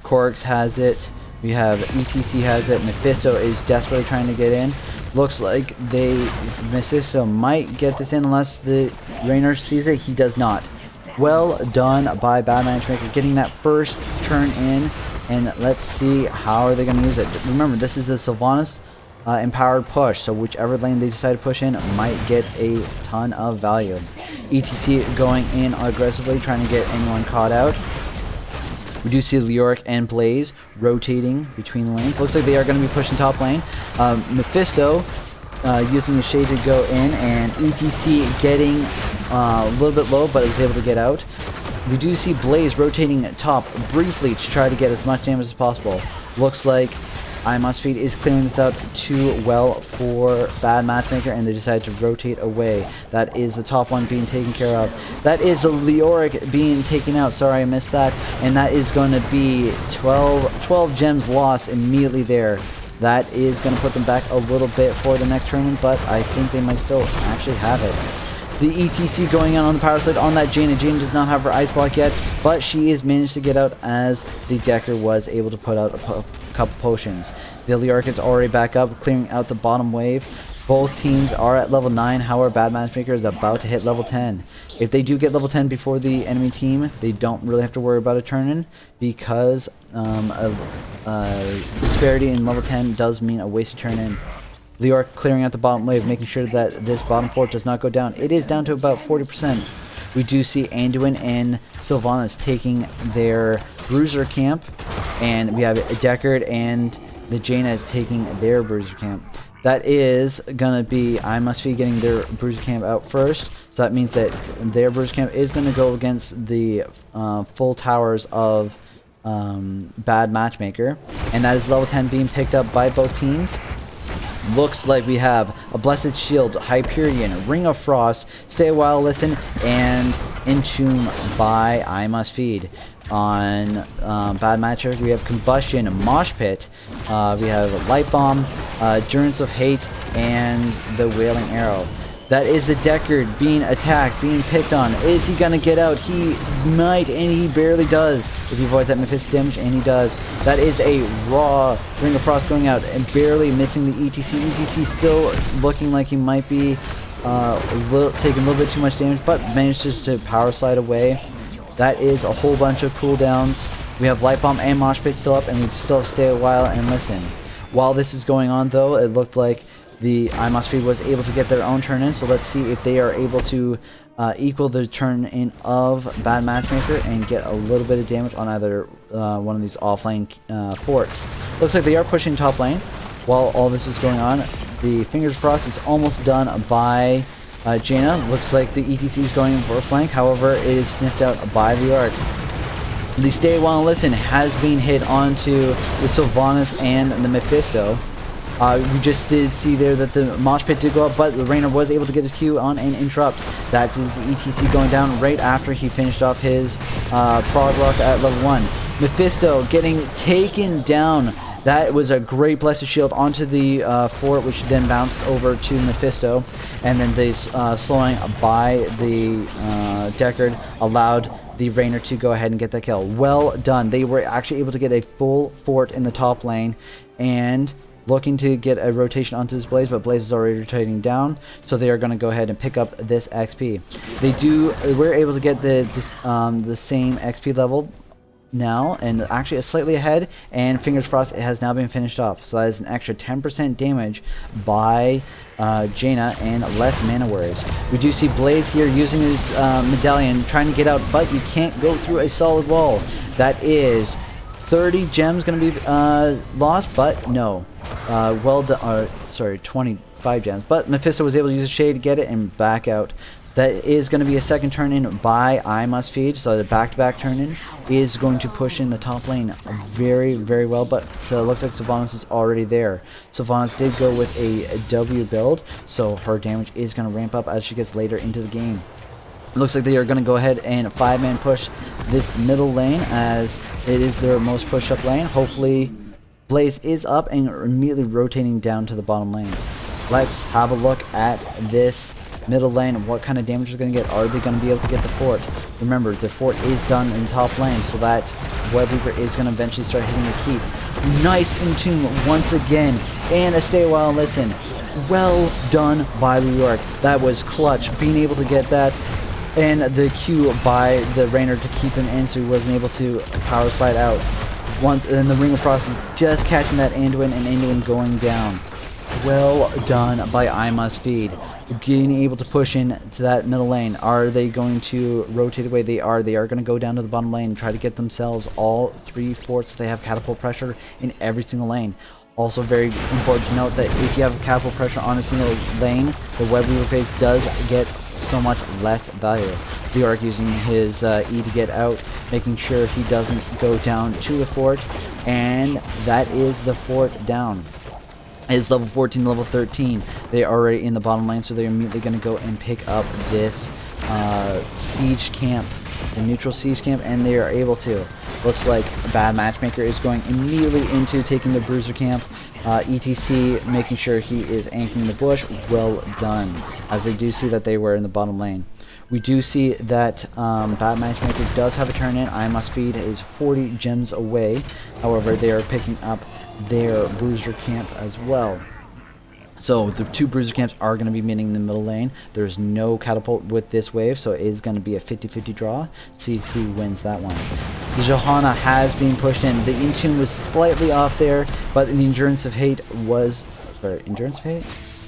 Korix has it. We have ETC has it. Mephisto is desperately trying to get in. Looks like Mephisto might get this in unless the Rainer sees it. He does not. Well done by Bad Matchmaker getting that first turn in, and let's see how are they going to use it. Remember, this is a Sylvanas empowered push, so whichever lane they decide to push in might get a ton of value. ETC going in aggressively, trying to get anyone caught out. We do see Leoric and Blaze rotating between the lanes. Looks like they are going to be pushing top lane. Mephisto using the shade to go in, and ETC getting a little bit low, but was able to get out. We do see Blaze rotating top briefly to try to get as much damage as possible. Looks like I Must Feed is clearing this out too well for Bad Matchmaker, and they decided to rotate away. That is the top one being taken care of. That is the Leoric being taken out. Sorry, I missed that. And that is going to be 12 gems lost immediately there. That is going to put them back a little bit for the next tournament, but I think they might still actually have it. The ETC going on the power side on that Jaina. Jaina does not have her ice block yet, but she is managed to get out as the Deckard was able to put out a couple potions. The Leoric is already back up, clearing out the bottom wave. Both teams are at level 9, however Bad Matchmaker is about to hit level 10. If they do get level 10 before the enemy team, they don't really have to worry about a turn-in, because disparity in level 10 does mean a wasted turn-in. Leoric clearing out the bottom wave, making sure that this bottom fort does not go down. It is down to about 40%. We do see Anduin and Sylvanas taking their bruiser camp, and we have Deckard and the Jaina taking their bruiser camp. That is going to be I Must Feed getting their bruiser camp out first, so that means that their bruiser camp is going to go against the full towers of Bad Matchmaker, and that is level 10 being picked up by both teams. Looks like we have a Blessed Shield, Hyperion, Ring of Frost, Stay a While, Listen, and Entomb by I Must Feed. On Bad Matchmaker, we have Combustion, Mosh Pit, we have Light Bomb, Endurance of Hate, and the Wailing Arrow. That is the Deckard being attacked, being picked on. Is he going to get out? He might, and he barely does. If he avoids that Mephisto damage, and he does. That is a raw Ring of Frost going out and barely missing the ETC. ETC still looking like he might be taking a little bit too much damage, but manages to power slide away. That is a whole bunch of cooldowns. We have Light Bomb and Mosh Pit still up, and we still have Stay a While and Listen. While this is going on, though, it looked like the I Must Feed was able to get their own turn in, so let's see if they are able to equal the turn in of Bad Matchmaker and get a little bit of damage on either one of these offlane forts. Looks like they are pushing top lane while all this is going on. The Fingers of Frost is almost done by Jaina. Looks like the ETC is going for a flank, however it is sniffed out by the Arc. The Stay a While and Listen has been hit onto the Sylvanas and the Mephisto. We just did see there that the Mosh Pit did go up, but the Rainer was able to get his Q on and interrupt. That's his ETC going down right after he finished off his Prog Rock at level 1. Mephisto getting taken down. That was a great Blessed Shield onto the fort, which then bounced over to Mephisto. And then the slowing by the Deckard allowed the Rainer to go ahead and get that kill. Well done. They were actually able to get a full fort in the top lane, and looking to get a rotation onto this Blaze, but Blaze is already rotating down, so they are going to go ahead and pick up this XP. We're able to get the same XP level now, and actually a slightly ahead, and Fingers Frost has now been finished off, so that is an extra 10% damage by Jaina and less mana worries. We do see Blaze here using his medallion, trying to get out, but you can't go through a solid wall. That is 30 gems going to be lost, but no. Well done. Sorry, 25 gems. But Mephisto was able to use a shade to get it and back out. That is going to be a second turn in by I Must Feed. So the back-to-back turn in is going to push in the top lane very, very well. But it looks like Sylvanas is already there. Sylvanas did go with a W build, so her damage is going to ramp up as she gets later into the game. It looks like they are going to go ahead and 5-man push this middle lane as it is their most push-up lane. Hopefully, Blaze is up and immediately rotating down to the bottom lane. Let's have a look at this middle lane and what kind of damage they're going to get. Are they going to be able to get the fort? Remember, the fort is done in top lane, so that Web Weaver is going to eventually start hitting the keep. Nice in tune once again, and a stay a while and listen. Well done by New York. That was clutch, being able to get that. And the Q by the Rainer to keep him in so he wasn't able to power slide out. Once, and the Ring of Frost is just catching that Anduin and Anduin going down. Well done by I Must Feed. Being able to push in to that middle lane. Are they going to rotate away? They are. They are going to go down to the bottom lane and try to get themselves all 3 forts. They have catapult pressure in every single lane. Also very important to note that if you have catapult pressure on a single lane, the Web Weaver phase does get so much less value. Bjork using his E to get out, making sure he doesn't go down to the fort, and that is the fort down. It's level 14, level 13. They are already in the bottom lane, so they're immediately going to go and pick up this siege camp, the neutral siege camp, and they are able to. Looks like Bad Matchmaker is going immediately into taking the bruiser camp. ETC making sure he is anchoring the bush. Well done, as they do see that they were in the bottom lane. We do see that Bad Matchmaker does have a turn in. I Must Feed is 40 gems away. However, they are picking up their bruiser camp as well. So the 2 bruiser camps are going to be meeting in the middle lane. There's no catapult with this wave, so it is going to be a 50-50 draw. See who wins that one. The Johanna has been pushed in. The Intune was slightly off there, but the Endurance of Hate was... Sorry, Endurance of Hate?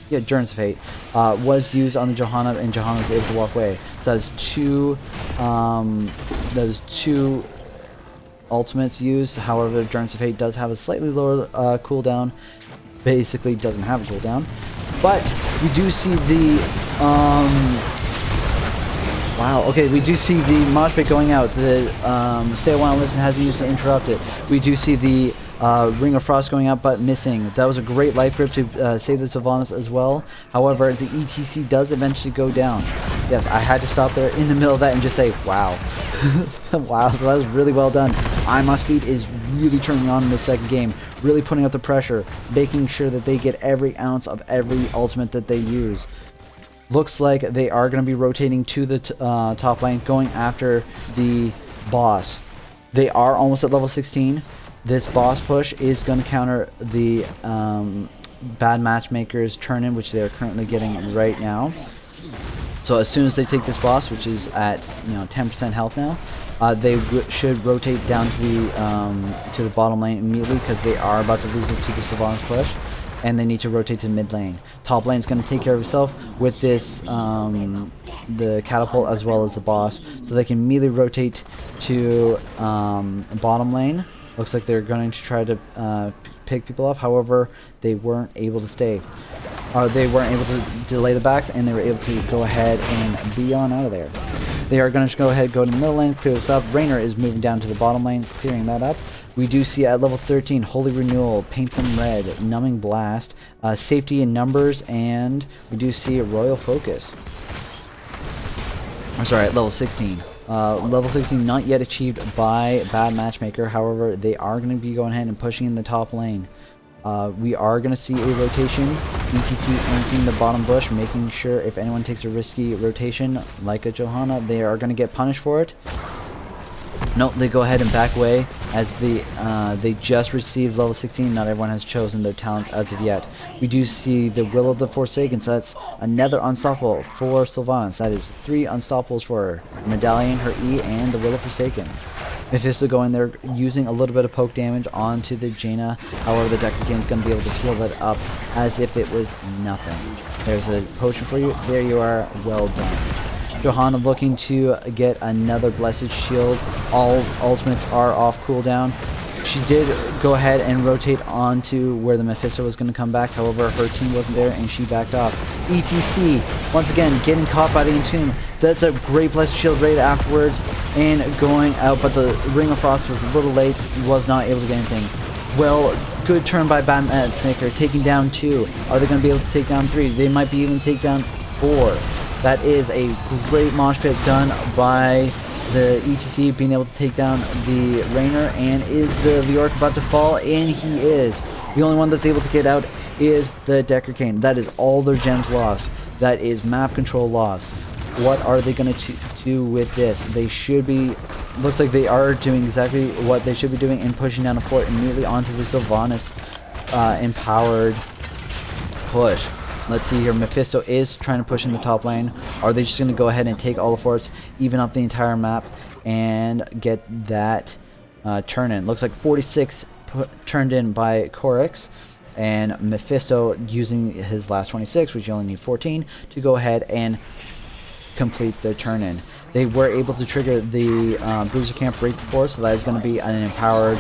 Yeah, Endurance of Hate was used on the Johanna, and Johanna was able to walk away. So that is two ultimates used. However, Endurance of Hate does have a slightly lower cooldown. Basically doesn't have a cooldown, but we do see the wow, okay, we do see the mosh pit going out. The stay a while and listen has been used to interrupt it. We do see the Ring of Frost going out but missing. That was a great life grip to save the Sylvanas as well. However, the ETC does eventually go down. Yes, I had to stop there in the middle of that and just say wow. Wow, that was really well done. I Must Feed is really turning on in the second game, really putting up the pressure, making sure that they get every ounce of every ultimate that they use. Looks like they are going to be rotating to the top lane, going after the boss. They are almost at level 16. This boss push is going to counter the Bad Matchmaker's turn-in, which they are currently getting right now. So as soon as they take this boss, which is at 10% health now, they should rotate down to the bottom lane immediately, because they are about to lose this to the Sylvanas push, and they need to rotate to mid lane. Top lane is going to take care of itself with this the catapult as well as the boss, so they can immediately rotate to bottom lane. Looks like they're going to try to pick people off. However, they weren't able to stay. They weren't able to delay the backs, and they were able to go ahead and be on out of there. They are going to go ahead, go to the middle lane, clear this up. Rainer is moving down to the bottom lane, clearing that up. We do see at level 13, Holy Renewal, Paint Them Red, Numbing Blast, Safety in Numbers, and we do see a Royal Focus. I'm sorry, at level 16. Level 16 not yet achieved by Bad Matchmaker. However, they are going to be going ahead and pushing in the top lane. We are going to see a rotation. ETC anchoring the bottom bush, making sure if anyone takes a risky rotation like a Johanna, they are going to get punished for it. Nope, they go ahead and back away as they just received level 16. Not everyone has chosen their talents as of yet. We do see the Will of the Forsaken, so that's another unstoppable for Sylvanas. That is 3 unstoppables for her. Medallion, her E, and the Will of Forsaken. Mephisto going there, using a little bit of poke damage onto the Jaina. However, the DECKARD is going to be able to heal that up as if it was nothing. There's a potion for you. There you are. Well done. Johanna looking to get another Blessed Shield. All ultimates are off cooldown. She did go ahead and rotate onto where the Mephisto was going to come back. However, her team wasn't there and she backed off. ETC, once again, getting caught by the Entomb. That's a great Blessed Shield raid afterwards and going out, but the Ring of Frost was a little late. He was not able to get anything. Well, good turn by Bad Matchmaker, taking down 2. Are they going to be able to take down 3? They might be even take down 4. That is a great mosh pit done by the ETC, being able to take down the Rainer. And is the Leoric about to fall? And he is. The only one that's able to get out is the DECKARD. That is all their gems lost. That is map control lost. What are they going to do with this? They should be, looks like they are doing exactly what they should be doing and pushing down a fort immediately onto the Sylvanas empowered push. Let's see here. Mephisto is trying to push in the top lane. Are they just going to go ahead and take all the forts, even up the entire map, and get that turn in? Looks like 46 turned in by Korix, and Mephisto using his last 26, which you only need 14, to go ahead and complete their turn in. They were able to trigger the Bruiser Camp right before, so that is going to be an empowered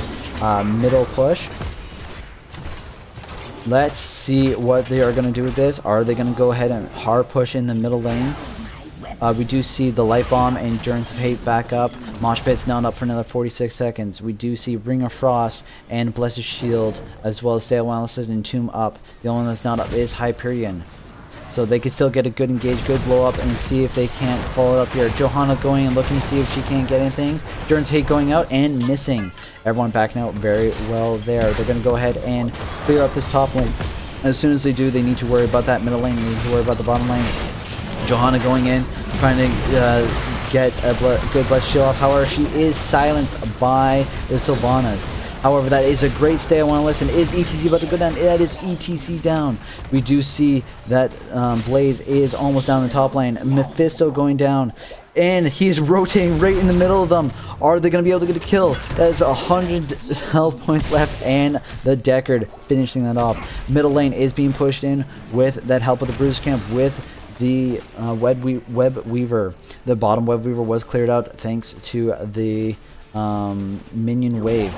middle push. Let's see what they are going to do with this. Are they going to go ahead and hard push in the middle lane? We do see the Light Bomb and Endurance of Hate back up. Mosh Pit's now up for another 46 seconds. We do see Ring of Frost and Blessed Shield, as well as Stale Analysis and Tomb up. The only one that's not up is Hyperion. So they could still get a good engage, good blow up, and see if they can't follow it up here. Johanna going and looking to see if she can't get anything. Endurance Hate going out and missing. Everyone backing out very well there. They're going to go ahead and clear up this top lane. As soon as they do, they need to worry about that middle lane. They need to worry about the bottom lane. Johanna going in, trying to get a good Blessed Shield off. However, she is silenced by the Sylvanas. However, that is a great stay. I want to listen. Is ETC about to go down? That is ETC down. We do see that Blaze is almost down the top lane. Mephisto going down. And he's rotating right in the middle of them. Are they going to be able to get a kill? That is 100 health points left, and the DECKARD finishing that off. Middle lane is being pushed in with that help of the Bruiser Camp with the Web Weaver. The bottom Web Weaver was cleared out thanks to the minion wave.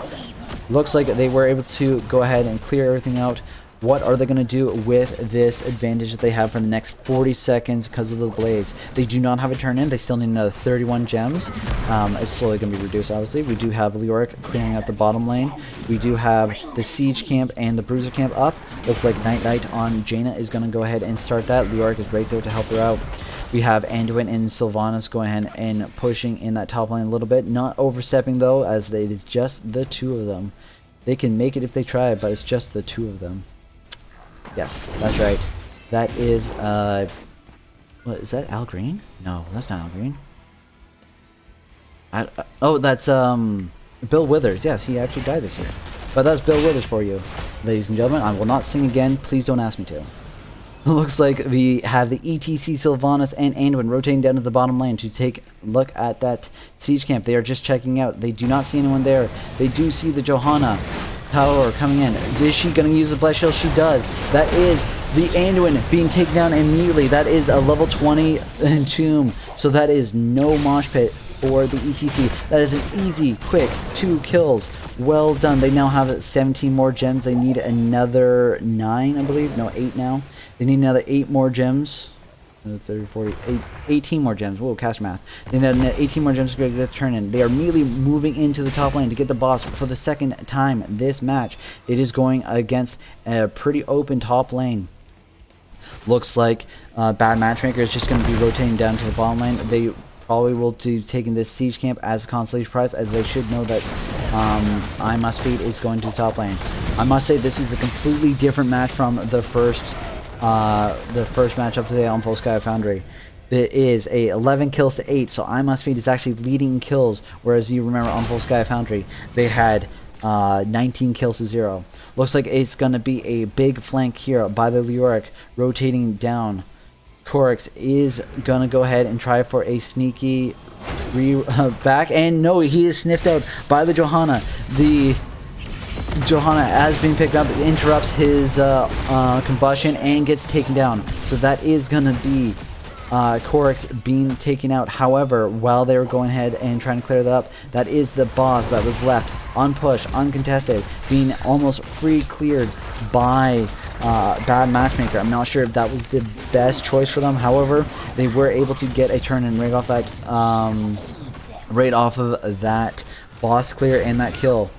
Looks like they were able to go ahead and clear everything out. What are they going to do with this advantage that they have for the next 40 seconds because of the Blaze? They do not have a turn in. They still need another 31 gems. It's slowly going to be reduced, obviously. We do have Leoric clearing out the bottom lane. We do have the Siege Camp and the Bruiser Camp up. Looks like Night on Jaina is going to go ahead and start that. Leoric is right there to help her out. We have Anduin and Sylvanas going ahead and pushing in that top lane a little bit. Not overstepping, though, as it is just the two of them. They can make it if they try, but it's just the two of them. Yes, that's right. That is, what, is that Al Green? No, that's not Al Green. Oh, that's, Bill Withers. Yes, he actually died this year. But that's Bill Withers for you. Ladies and gentlemen, I will not sing again. Please don't ask me to. Looks like we have the ETC, Sylvanas, and Anduin rotating down to the bottom lane to take a look at that siege camp. They are just checking out. They do not see anyone there. They do see the Johanna power coming in. Is she going to use the Blessed Shield? She does. That is the Anduin being taken down immediately. That is a level 20 Entomb. So that is no mosh pit for the ETC. That is an easy, quick 2 kills. Well done. They now have 17 more gems. They need another 9, I believe. No, 8 now. They need another 8 more gems. 30, 40, 18 more gems. Whoa, caster math. They need 18 more gems to get the turn in. They are immediately moving into the top lane to get the boss for the second time this match. It is going against a pretty open top lane. Looks like Bad Matchmaker is just going to be rotating down to the bottom lane. They probably will be taking this siege camp as a consolation prize, as they should know that I Must Feed is going to the top lane. I must say this is a completely different match from the first matchup today on Full Sky Foundry. It is a 11 kills to 8, so I Must Feed is actually leading in kills, whereas you remember on Full Sky Foundry they had 19 kills to 0. Looks like it's going to be a big flank here by the Leoric rotating down. Korix is going to go ahead and try for a sneaky back, and no, he is sniffed out by the Johanna. The Johanna, as being picked up, interrupts his combustion and gets taken down. So that is going to be Corix being taken out. However, while they were going ahead and trying to clear that up, that is the boss that was left unpushed, uncontested, being almost free cleared by Bad Matchmaker. I'm not sure if that was the best choice for them. However, they were able to get a turn in right off that boss clear and that kill.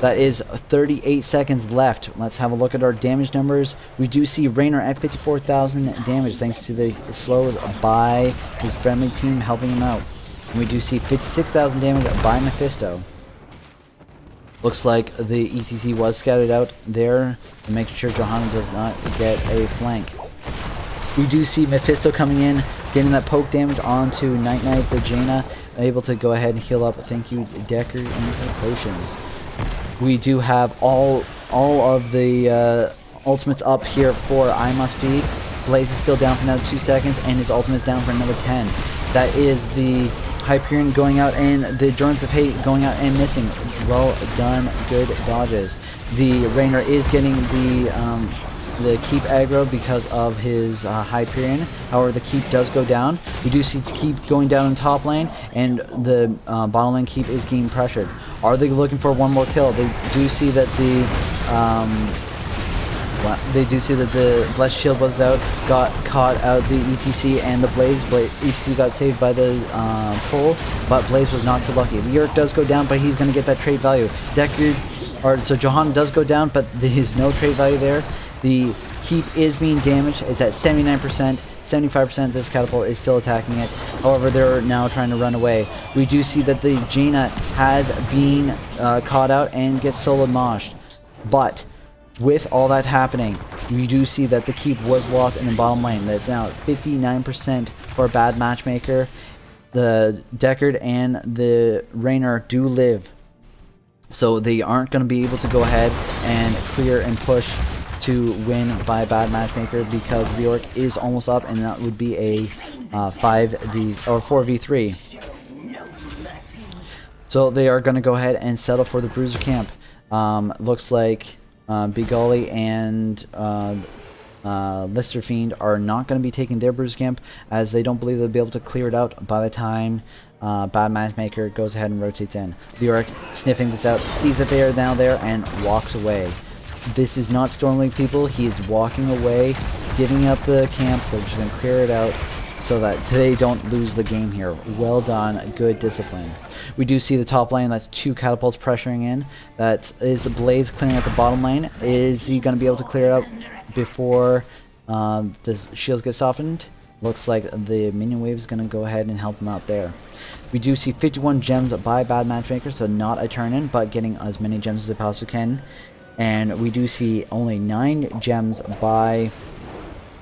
That is 38 seconds left. Let's have a look at our damage numbers. We do see Raynor at 54,000 damage thanks to the slow by his friendly team helping him out. And we do see 56,000 damage by Mephisto. Looks like the ETC was scouted out there to make sure Johanna does not get a flank. We do see Mephisto coming in, getting that poke damage onto Night Knight, the Jaina, able to go ahead and heal up. Thank you, Deckard, and potions. We do have all of the ultimates up here for I Must Feed. Blaze is still down for another 2 seconds, and his ultimate is down for another 10. That is the Hyperion going out, and the Endurance of Hate going out and missing. Well done, good dodges. The Raynor is getting the keep aggro because of his Hyperion. However, the keep does go down. We do see keep going down in top lane, and the bottom lane keep is getting pressured. Are they looking for one more kill? They do see that the Blessed Shield was out, got caught out the ETC, and the Blaze ETC got saved by the pull, but Blaze was not so lucky. The Yurk does go down, but he's going to get that trait value. So Johanna does go down, but there's no trait value there. The keep is being damaged. It's at 79%. 75% this catapult is still attacking it. However, they're now trying to run away. We do see that the Jaina has been caught out and gets solo noshed. But with all that happening, we do see that the keep was lost in the bottom lane. That's now 59% for Bad Matchmaker. The Deckard and the Raynor do live. So they aren't going to be able to go ahead and clear and push to win by Bad Matchmaker because the Orc is almost up, and that would be a 4v3. So they are going to go ahead and settle for the Bruiser camp. Looks like Begully and Lister Fiend are not going to be taking their Bruiser camp, as they don't believe they'll be able to clear it out by the time Bad Matchmaker goes ahead and rotates in. The Orc, sniffing this out, sees that they are now there and walks away. This is not Storm League people. He is walking away, giving up the camp. They're just going to clear it out so that they don't lose the game here. Well done. Good discipline. We do see the top lane. That's 2 catapults pressuring in. That is Blaze clearing out the bottom lane. Is he going to be able to clear it out before the shields get softened? Looks like the minion wave is going to go ahead and help him out there. We do see 51 gems by Bad Matchmaker, so not a turn in, but getting as many gems as they possibly can. And we do see only 9 gems by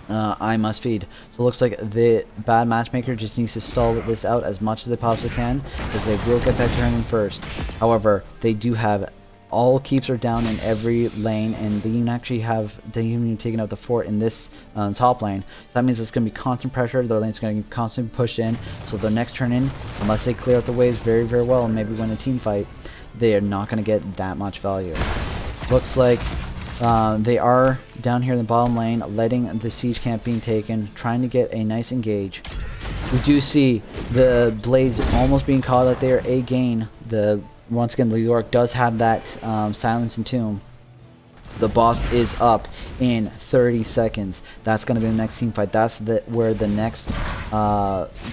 I Must Feed. So it looks like the Bad Matchmaker just needs to stall this out as much as they possibly can, because they will get that turn in first. However, they do have all keeps are down in every lane, and they even actually have taken out the fort in this top lane. So that means it's going to be constant pressure. Their lane's going to be constantly pushed in. So their next turn in, unless they clear out the waves very, very well and maybe win a team fight, they are not going to get that much value. Looks like they are down here in the bottom lane, letting the siege camp being taken, trying to get a nice engage. We do see the Blaze almost being caught out there again. Once again, the York does have that silence and tomb. The boss is up in 30 seconds. That's going to be the next team fight. That's where the next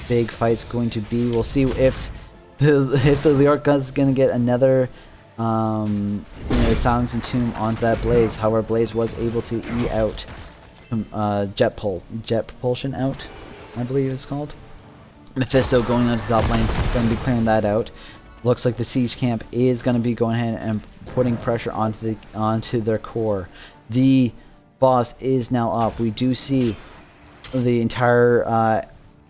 big fight's going to be. We'll see if the York is going to get another silence and tomb onto that Blaze. However, Blaze was able to E out jet propulsion out, I believe it's called. Mephisto going onto the top lane, going to be clearing that out. Looks like the siege camp is going to be going ahead and putting pressure onto their core. The boss is now up. We do see the entire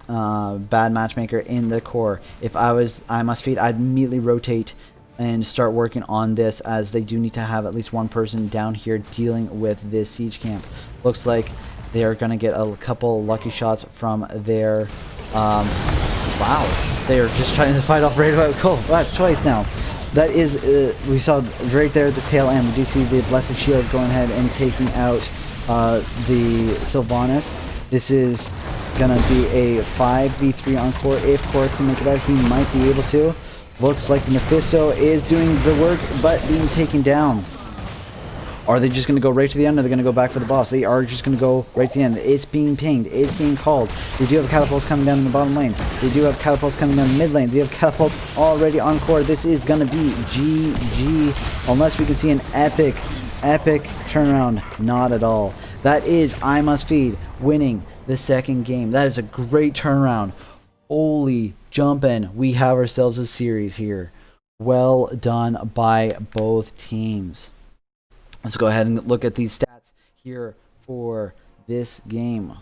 Bad Matchmaker in the core. If I Must Feed, I'd immediately rotate and start working on this, as they do need to have at least one person down here dealing with this siege camp. Looks like they are going to get a couple lucky shots from their wow, they are just trying to fight off right about cool. That's twice now. That is we saw right there at the tail end. We do see the Blessed Shield going ahead and taking out the Sylvanas. This is gonna be a 5v3 on core. If core can make it out, he might be able to. Looks like the Mephisto is doing the work, but being taken down. Are they just going to go right to the end, or are they going to go back for the boss? They are just going to go right to the end. It's being pinged. It's being called. They do have catapults coming down in the bottom lane. They do have catapults coming down the mid lane. They have catapults already on core. This is going to be GG. Unless we can see an epic turnaround. Not at all. That is I Must Feed winning the second game. That is a great turnaround. Holy jumpin'. We have ourselves a series here. Well done by both teams. Let's go ahead and look at these stats here for this game.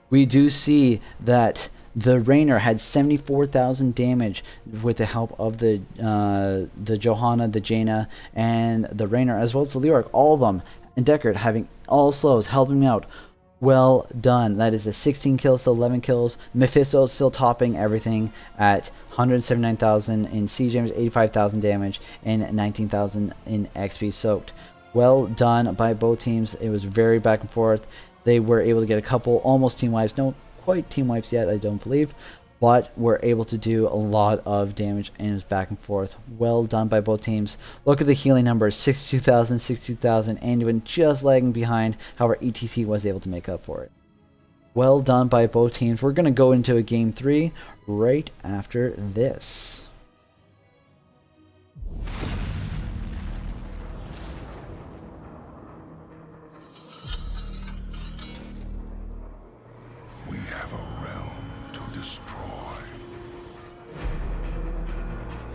We do see that the Rainer had 74,000 damage with the help of the Johanna, the Jaina, and the Rainer, as well as the Leoric. All of them, and DECKARD having all slows, helping me out. Well done. That is a 16 kills to 11 kills. MEPHISTO still topping everything at 179,000 in siege damage, 85,000 damage, and 19,000 in XP soaked. Well done by both teams. It was very back and forth. They were able to get a couple almost team wipes. No, quite team wipes yet, I don't believe. But were able to do a lot of damage, and it was back and forth. Well done by both teams. Look at the healing numbers. 62,000, 62,000, and even just lagging behind. However, ETC was able to make up for it. Well done by both teams. We're going to go into a game 3 right after this. We have a realm to destroy.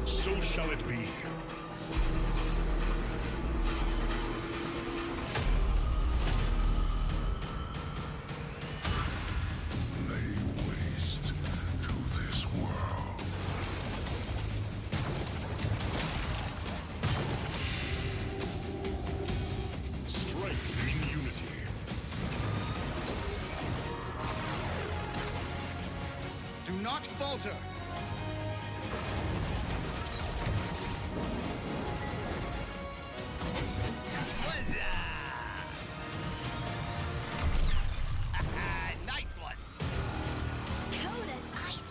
So shall it be. Lay waste to this world. Strength in unity. Do not falter! Nice one. Cold as ice.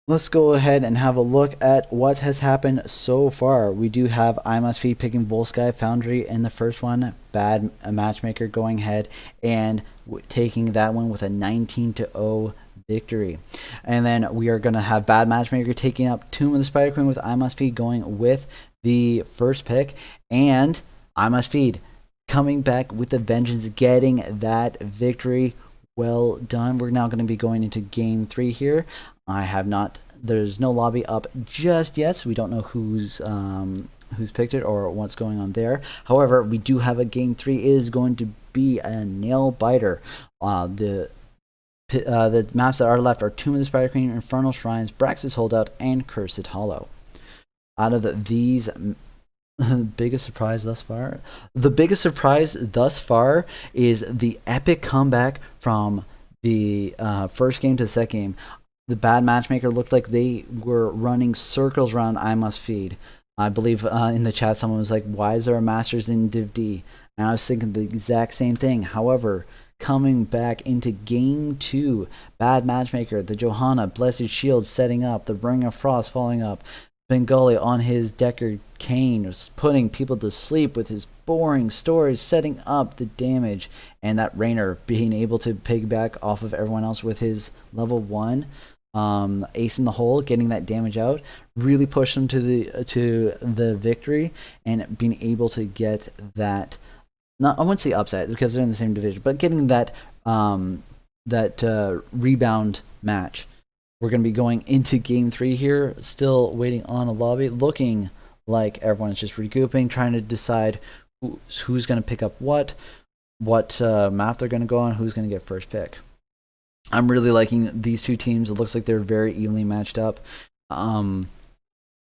Let's go ahead and have a look at what has happened so far. We do have I Must Feed picking Volsky Foundry in the first one, Bad Matchmaker going ahead and taking that one with a 19-0 victory. And then we are going to have Bad Matchmaker taking up Tomb of the Spider Queen with I Must Feed going with the first pick, and I Must Feed coming back with a vengeance, getting that victory. Well done. We're now going to be going into game 3 here. There's no lobby up just yet, so we don't know who's picked it or what's going on there. However, we do have a game 3. It is going to be a nail biter. The maps that are left are Tomb of the Spider Queen, Infernal Shrines, Brax's Holdout, and Cursed Hollow. Out of these, biggest surprise thus far? The biggest surprise thus far is the epic comeback from the first game to the second game. The Bad Matchmaker looked like they were running circles around I Must Feed. I believe in the chat someone was like, why is there a Masters in Div D? And I was thinking the exact same thing. However, coming back into game 2, Bad Matchmaker, the Johanna, Blessed Shield setting up, the Ring of Frost following up, Bengali on his DECKARD Kane was putting people to sleep with his boring stories, setting up the damage, and that Rainer being able to piggyback off of everyone else with his level 1 ace in the hole, getting that damage out, really pushed him to the victory, and being able to get that, not I wouldn't say upset because they're in the same division, but getting that rebound match. We're going to be going into game 3 here, still waiting on a lobby, looking like everyone's just regrouping, trying to decide who's going to pick up what. what map they're going to go on, who's going to get first pick. I'm really liking these two teams. It looks like they're very evenly matched up.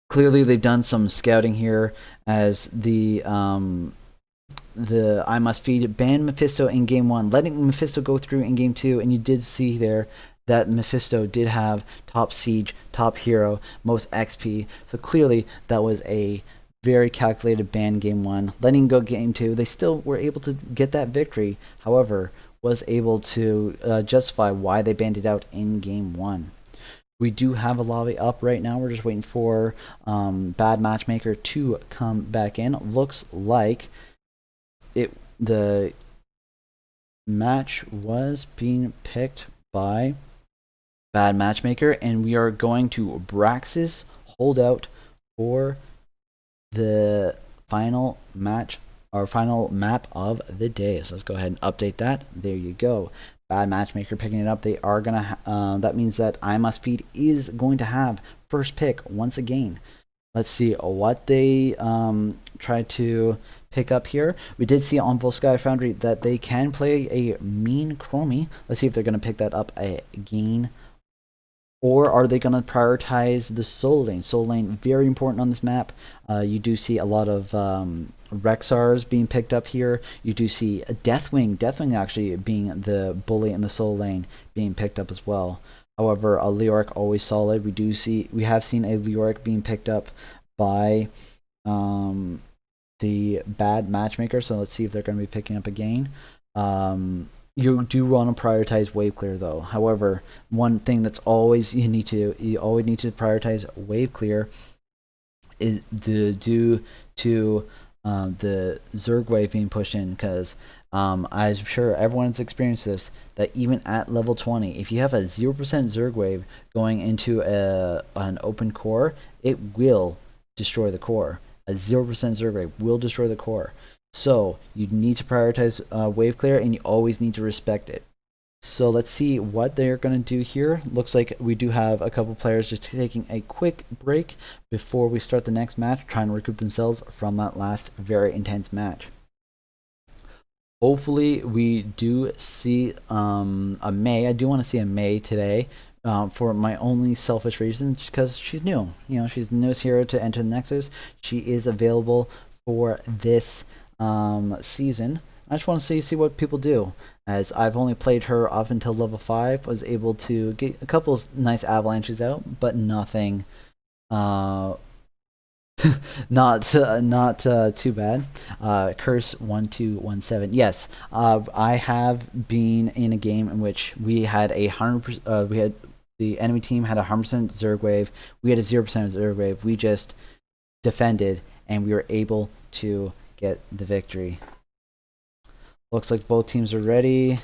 Clearly, they've done some scouting here as the I Must Feed banned Mephisto in game 1, letting Mephisto go through in game 2, and you did see there that Mephisto did have top siege, top hero, most XP. So clearly, that was a very calculated ban game 1. Letting him go game 2, they still were able to get that victory. However, was able to justify why they banned it out in game 1. We do have a lobby up right now. We're just waiting for Bad Matchmaker to come back in. Looks like the match was being picked by Bad Matchmaker, and we are going to Brax's holdout for the final match, our final map of the day. So let's go ahead and update that. There you go. Bad Matchmaker picking it up. They are gonna. That means that I Must Feed is going to have first pick once again. Let's see what they try to pick up here. We did see on Volsky Foundry that they can play a mean Chromie. Let's see if they're gonna pick that up again. Or are they going to prioritize the solo lane? Solo lane, very important on this map. You do see a lot of Rexars being picked up here. You do see a Deathwing actually being the bully in the solo lane being picked up as well. However, a Leoric always solid. We have seen a Leoric being picked up by the Bad Matchmaker. So let's see if they're going to be picking up again. You do want to prioritize wave clear though. However, one thing that's always you always need to prioritize wave clear is due to the Zerg wave being pushed in, because I'm sure everyone's experienced this, that even at level 20, if you have a 0% Zerg wave going into an open core, it will destroy the core. A 0% Zerg wave will destroy the core. So you need to prioritize wave clear, and you always need to respect it. So let's see what they're going to do here. Looks like we do have a couple players just taking a quick break before we start the next match, trying to recoup themselves from that last very intense match. Hopefully we do see a May. I do want to see a May today for my only selfish reason, because she's new. You know, she's the newest hero to enter the Nexus. She is available for this season. I just want to see what people do, as I've only played her up until level 5, was able to get a couple of nice avalanches out, but nothing not too bad. Curse 1217. Yes, I have been in a game in which we had a 100%. The enemy team had a 100% Zerg wave. We had a 0% Zerg wave. We just defended, and we were able to get the victory. Looks like both teams are ready,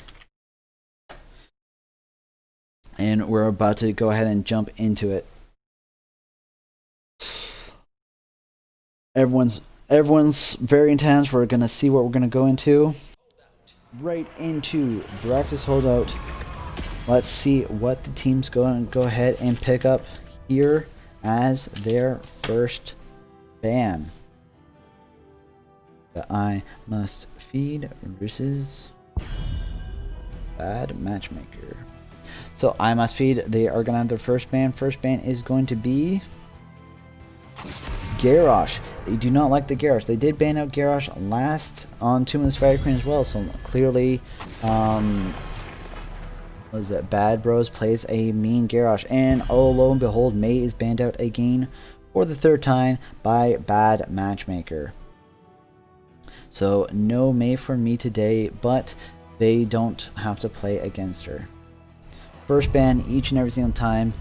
and we're about to go ahead and jump into it. Everyone's very intense. We're gonna see what we're gonna go into. Right into Brax's holdout. Let's see what the team's going to go ahead and pick up here as their first ban. The I Must Feed versus Bad Matchmaker. So I Must Feed, they are going to have their first ban. First ban is going to be Garrosh. They do not like the Garrosh. They did ban out Garrosh last on Tomb of the Spider Queen as well. So clearly, was it Bad Bros plays a mean Garrosh. And oh, lo and behold, May is banned out again for the third time by Bad Matchmaker. So no May for me today, but they don't have to play against her. First ban each and every single time.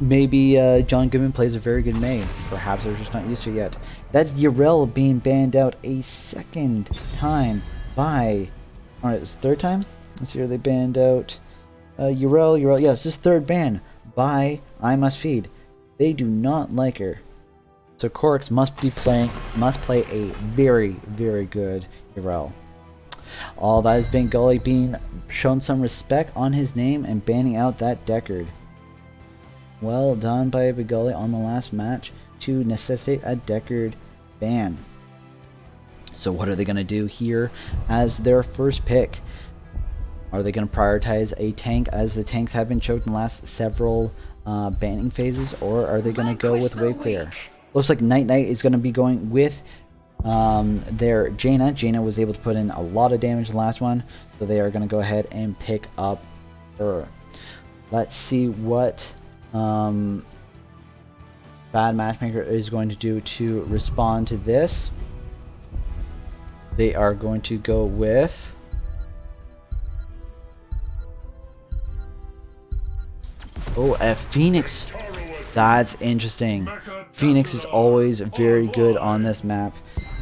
Maybe John Goodman plays a very good May. Perhaps they're just not used to it yet. That's Yrel being banned out a second time by... Alright, it's third time? Let's see, are they banned out? Yrel, yes, this third ban by I Must Feed. They do not like her. So Corix must play a very, very good Yrel. All that has been Gully being shown some respect on his name and banning out that Deckard. Well done by Begully on the last match to necessitate a Deckard ban. So what are they going to do here as their first pick? Are they going to prioritize a tank, as the tanks have been choked in the last several banning phases, or are they going to go with wave clear? Looks like Night Knight is going to be going with their Jaina. Jaina was able to put in a lot of damage the last one, so they are going to go ahead and pick up her. Let's see what Bad Matchmaker is going to do to respond to this. They are going to go with... Oh, Phoenix. That's interesting. Phoenix is always very good on this map.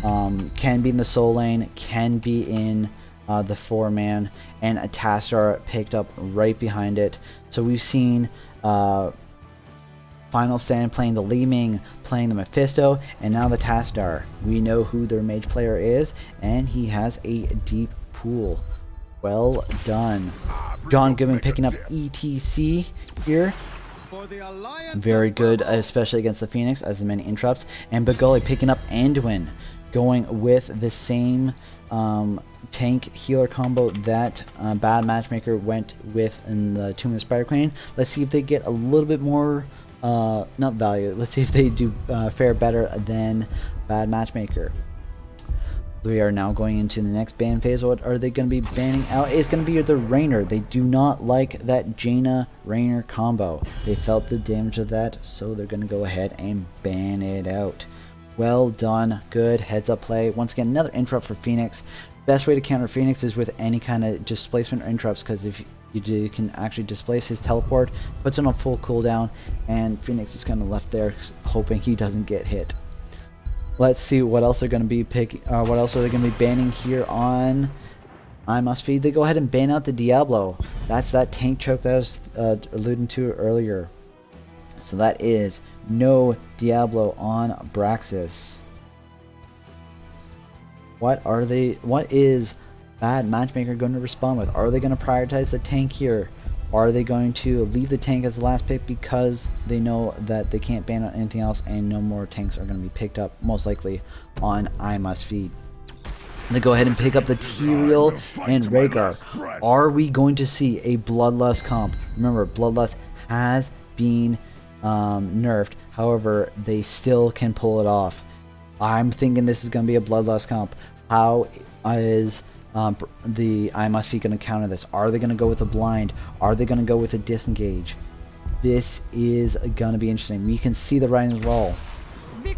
Can be in the soul lane, can be in the 4-man, and a Tastar picked up right behind it. So we've seen Final Stand playing the Li Ming, playing the Mephisto, and now the Tastar. We know who their mage player is, and he has a deep pool. Well done. John Goodman picking up ETC here. Very good, especially against the Phoenix, as the many interrupts. And Begully picking up Anduin, going with the same tank healer combo that Bad Matchmaker went with in the Tomb of the Spider Queen. Let's see if they get a little bit more, not value, let's see if they do fare better than Bad Matchmaker. We are now going into the next ban phase. What are they going to be banning out? It's going to be the Rainer. They do not like that Jaina Rainer combo. They felt the damage of that, so they're going to go ahead and ban it out. Well done. Good heads up play. Once again, another interrupt for Phoenix. Best way to counter Phoenix is with any kind of displacement or interrupts, because if you can actually displace his teleport, puts it on full cooldown, and Phoenix is kind of left there hoping he doesn't get hit. Let's see what else they're going to be picking. What else are they going to be banning here on I Must Feed? They go ahead and ban out the Diablo. That's that tank choke that I was alluding to earlier. So that is no Diablo on Braxis. What is Bad Matchmaker going to respond with? Are they going to prioritize the tank here? Are they going to leave the tank as the last pick because they know that they can't ban on anything else and no more tanks are going to be picked up, most likely, on I Must Feed? They go ahead and pick up the Tyrael and Rhaegar. Are we going to see a Bloodlust comp? Remember, Bloodlust has been nerfed. However, they still can pull it off. I'm thinking this is going to be a Bloodlust comp. How is the I Must Feed going to counter this? Are they going to go with a blind? Are they going to go with a disengage? This is going to be interesting. We can see the writing as well.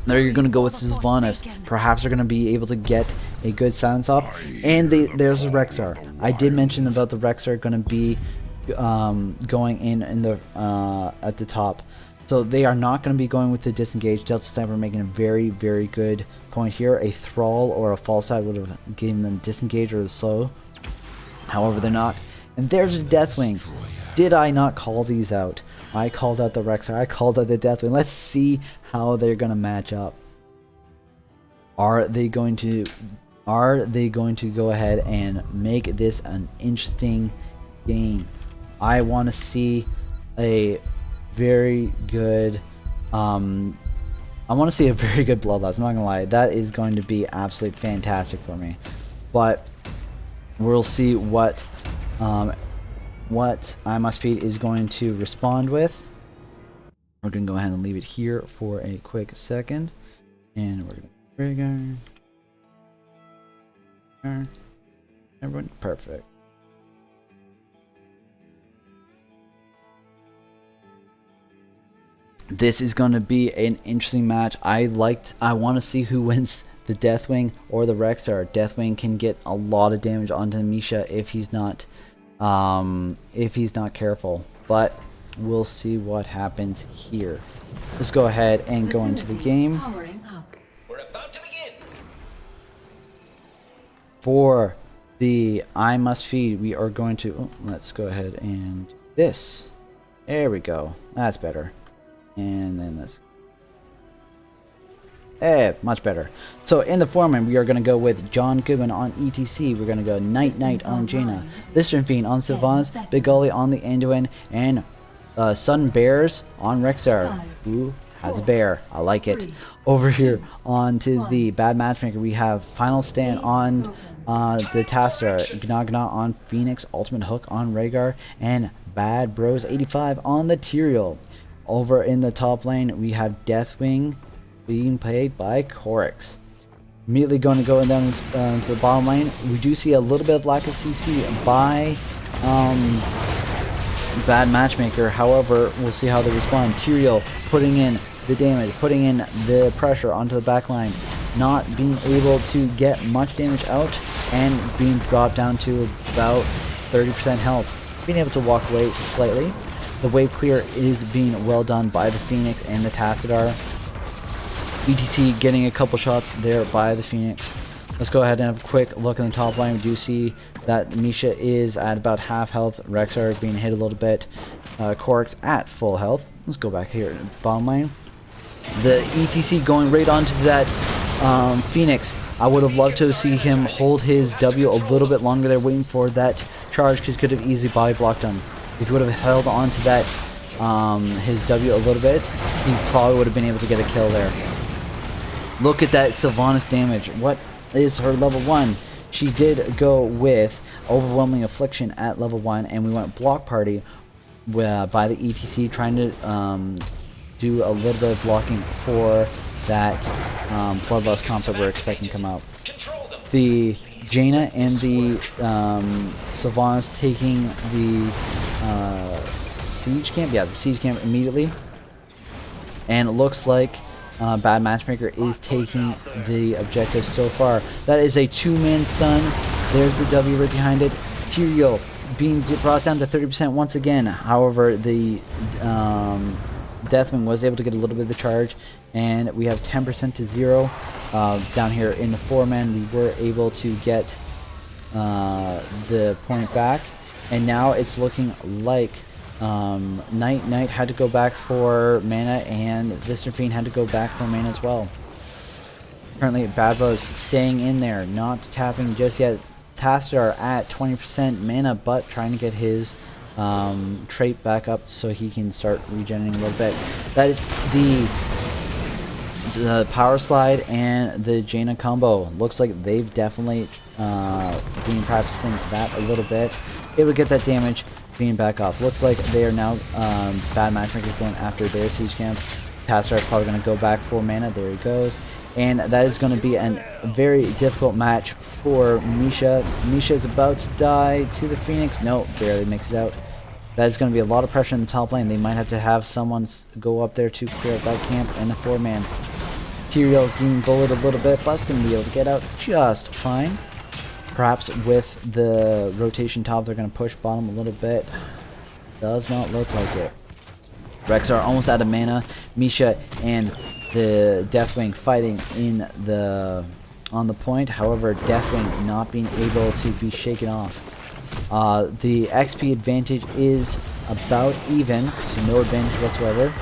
They're going to go with Sylvanas. Perhaps they're going to be able to get a good silence off. And there's a Rexar. I did mention about the Rexar going to be going in the at the top. So they are not going to be going with the disengage. Delta Sniper making a very, very good point here. A Thrall or a False Side would have given them disengage or the slow. However, they're not. And there's a Deathwing. Did I not call these out? I called out the Rexar. I called out the Deathwing. Let's see how they're going to match up. Are they going to go ahead and make this an interesting game? I want to see a very good I want to see a very good Bloodlust. I'm not gonna lie, that is going to be absolutely fantastic for me. But we'll see what I Must Feed is going to respond with. We're gonna go ahead and leave it here for a quick second, and we're gonna everyone perfect. This is going to be an interesting match. I want to see who wins the Deathwing or the Rexar. Deathwing can get a lot of damage onto Misha if he's not careful. But we'll see what happens here. Let's go ahead and go into the game. We're about to begin. For the I Must Feed, we are going to let's go ahead and this. There we go. That's better. And then let's much better. So in the foreman, we are going to go with John Goodman on ETC. We're going to go Night Knight on Jaina, Lister Fiend on Sylvanas, Begully on the Anduin, and Sun Bears on Rexar. Who As a bear, I like it. Over here onto the bad matchmaker, we have Final Stand on the Tastar, Gna Gna on Phoenix, Ultimate Hook on Rhaegar, and Bad Bros 85 on the Tyrael. Over in the top lane, we have Deathwing being played by Corix. Immediately going to go down into the bottom lane. We do see a little bit of lack of CC by bad matchmaker. However, we'll see how they respond. Tyrael putting in the damage, putting in the pressure onto the back line, not being able to get much damage out, and being brought down to about 30% health. Being able to walk away slightly. The wave clear is being well done by the Phoenix and the Tassadar. ETC getting a couple shots there by the Phoenix. Let's go ahead and have a quick look in the top line. We do see that Misha is at about half health. Rexar being hit a little bit. Corix at full health. Let's go back here in the bottom lane. The ETC going right onto that Phoenix. I would have loved to see him hold his W a little bit longer there, waiting for that charge, because he could have easily body blocked him. If he would have held on to that his W a little bit, he probably would have been able to get a kill there. Look at that Sylvanas damage. What is her level 1? She did go with Overwhelming Affliction at level 1, and we went Block Party by the ETC, trying to do a little bit of blocking for that Bloodlust comp that we're expecting to come out. The Jaina and the Sylvanas taking the siege camp. Yeah, the siege camp immediately. And it looks like bad matchmaker is taking the objective so far. That is a 2-man stun. There's the W right behind it. Tyrael being brought down to 30% once again. However, the Deathwing was able to get a little bit of the charge, and we have 10% to 0. Down here in the 4-man, we were able to get the point back, and now it's looking like Knight had to go back for mana, and Viscer Fiend had to go back for mana as well. Currently, Bad Bros staying in there, not tapping just yet. Tastar at 20% mana, but trying to get his trait back up so he can start regenerating a little bit. That is the power slide and the Jaina combo. Looks like they've definitely been practicing that a little bit. Able to get that damage, being back off. Looks like they are now bad matchmakers going after their siege camp. Tastar is probably going to go back for mana. There he goes. And that is going to be a very difficult match for Misha. Misha is about to die to the Phoenix. No, barely makes it out. That is going to be a lot of pressure in the top lane. They might have to have someone go up there to clear up that camp, and the 4-man. Tyrael getting bullied a little bit, but it's going to be able to get out just fine. Perhaps with the rotation top, they're going to push bottom a little bit. Does not look like it. Rexar almost out of mana. Misha and the Deathwing fighting on the point. However, Deathwing not being able to be shaken off. The XP advantage is about even, so no advantage whatsoever.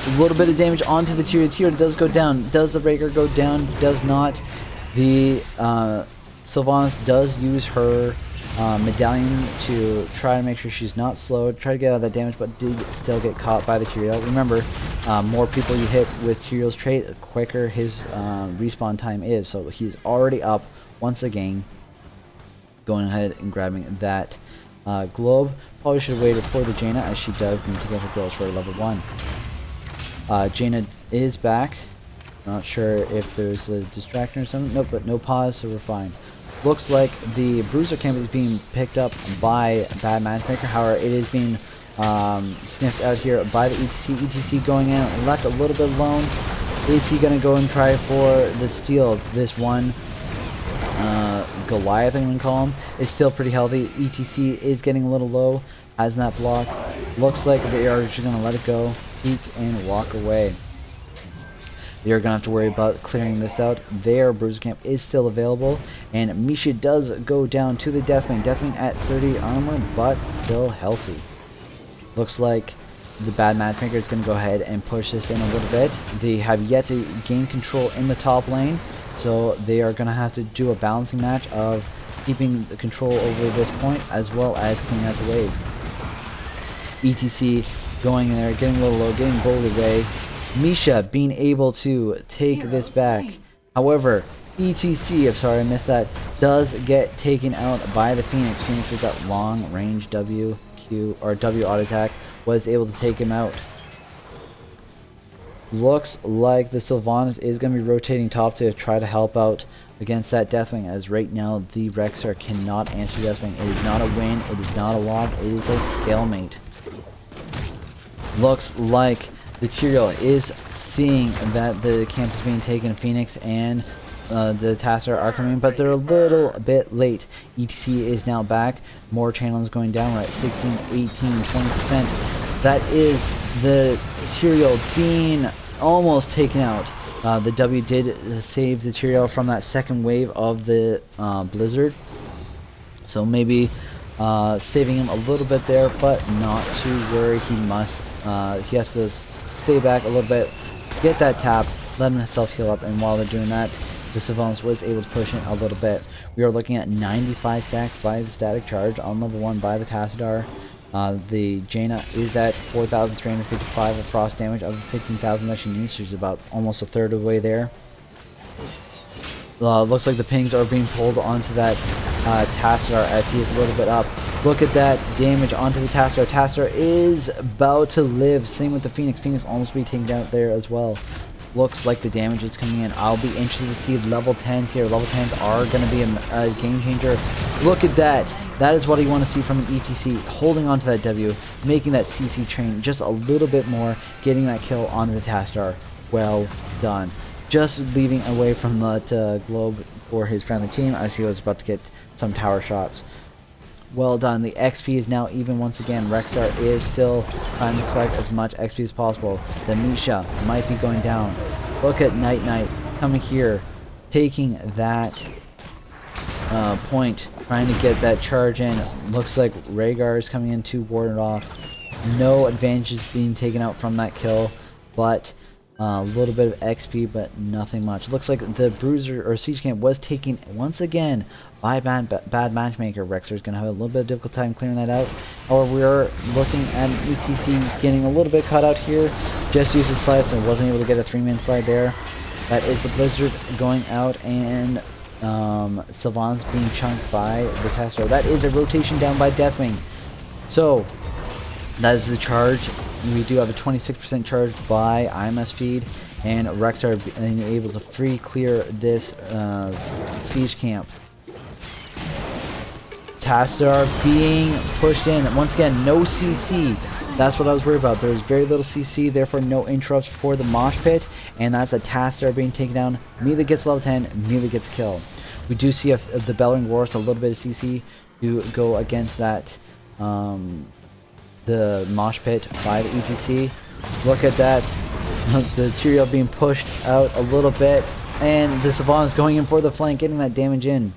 A little bit of damage onto the Tyrael. Tyrael does go down. Does the Rhaegar go down? Does not. The Sylvanas does use her medallion to try to make sure she's not slowed, try to get out of that damage, but did still get caught by the Tyrael. Remember, more people you hit with Tyrael's trait, the quicker his respawn time is. So he's already up once again. Going ahead and grabbing that globe. Probably should have waited for the Jaina, as she does need to get her goals for level 1. Jaina is back. Not sure if there's a distraction or something. Nope, but no pause, so we're fine. Looks like the Bruiser camp is being picked up by Bad Matchmaker. However, it is being sniffed out here by the ETC. ETC going in, left a little bit alone. Is he going to go and try for the steal of this one? Goliath, I'm going to call him, is still pretty healthy. ETC is getting a little low, has that block. Looks like they are just going to let it go, peek, and walk away. They're going to have to worry about clearing this out. Their Bruiser Camp is still available, and Misha does go down to the Deathwing. Deathwing at 30 armor, but still healthy. Looks like the Bad Matchmaker is going to go ahead and push this in a little bit. They have yet to gain control in the top lane, so they are going to have to do a balancing match of keeping the control over this point, as well as cleaning out the wave. ETC going in there, getting a little low, getting bowled away. Misha being able to take this back. However, ETC, I'm sorry I missed that, does get taken out by the Phoenix. Phoenix with that long range W auto attack was able to take him out. Looks like the Sylvanas is going to be rotating top to try to help out against that Deathwing, as right now the Rexar cannot answer Deathwing. It is not a win, it is not a loss, it is a stalemate. Looks like the Tyrael is seeing that the camp is being taken. Phoenix and the Tassadar are coming, but they're a little bit late. ETC is now back. More channels going down. We're at 16, 18, 20%. That is the Tyrael being almost taken out. The W did save the Tyrael from that second wave of the blizzard. So maybe saving him a little bit there, but not to worry. He has to stay back a little bit, get that tap, let himself heal up, and while they're doing that, the Sylvanas was able to push in a little bit. We are looking at 95 stacks by the static charge on level 1 by the Tassadar. The Jaina is at 4,355 of frost damage of the 15,000 that she needs. She's about almost a third of the way there. Looks like the pings are being pulled onto that Tassadar as he is a little bit up. Look at that damage onto the Tassadar. Tassadar is about to live. Same with the Phoenix. Phoenix almost be taken out there as well. Looks like the damage is coming in. I'll be interested to see level 10s here. Level 10s are going to be a game changer. Look at that. That is what you want to see from an ETC. Holding onto that W, making that CC train just a little bit more, getting that kill onto the Tassadar. Well done. Just leaving away from that globe for his friendly team as he was about to get some tower shots. Well done. The XP is now even once again. Rexar is still trying to collect as much XP as possible. The Misha might be going down. Look at Night Knight coming here, taking that point, trying to get that charge in. Looks like Rhaegar is coming in to ward it off. No advantages being taken out from that kill, but a little bit of XP, but nothing much. Looks like the Bruiser or Siege Camp was taken once again by bad Matchmaker. Rexar is going to have a little bit of difficult time clearing that out. However, we are looking at ETC getting a little bit cut out here. Just used his slide, so wasn't able to get a 3-man slide there. That is the Blizzard going out, and Sylvanas being chunked by the Tassadar. That is a rotation down by Deathwing. So that is the charge. We do have a 26% charge by IMS feed, and Rexar being able to free clear this siege camp. Tassadar being pushed in. Once again, no CC. That's what I was worried about. There's very little CC, therefore no interrupts for the mosh pit, and that's a Tassadar being taken down. Immediately gets level 10, immediately gets a kill. We do see the Bellowing Roar, so a little bit of CC to go against that the mosh pit by the ETC. Look at that. The Tyrael being pushed out a little bit, and the Sylvanas going in for the flank, getting that damage in.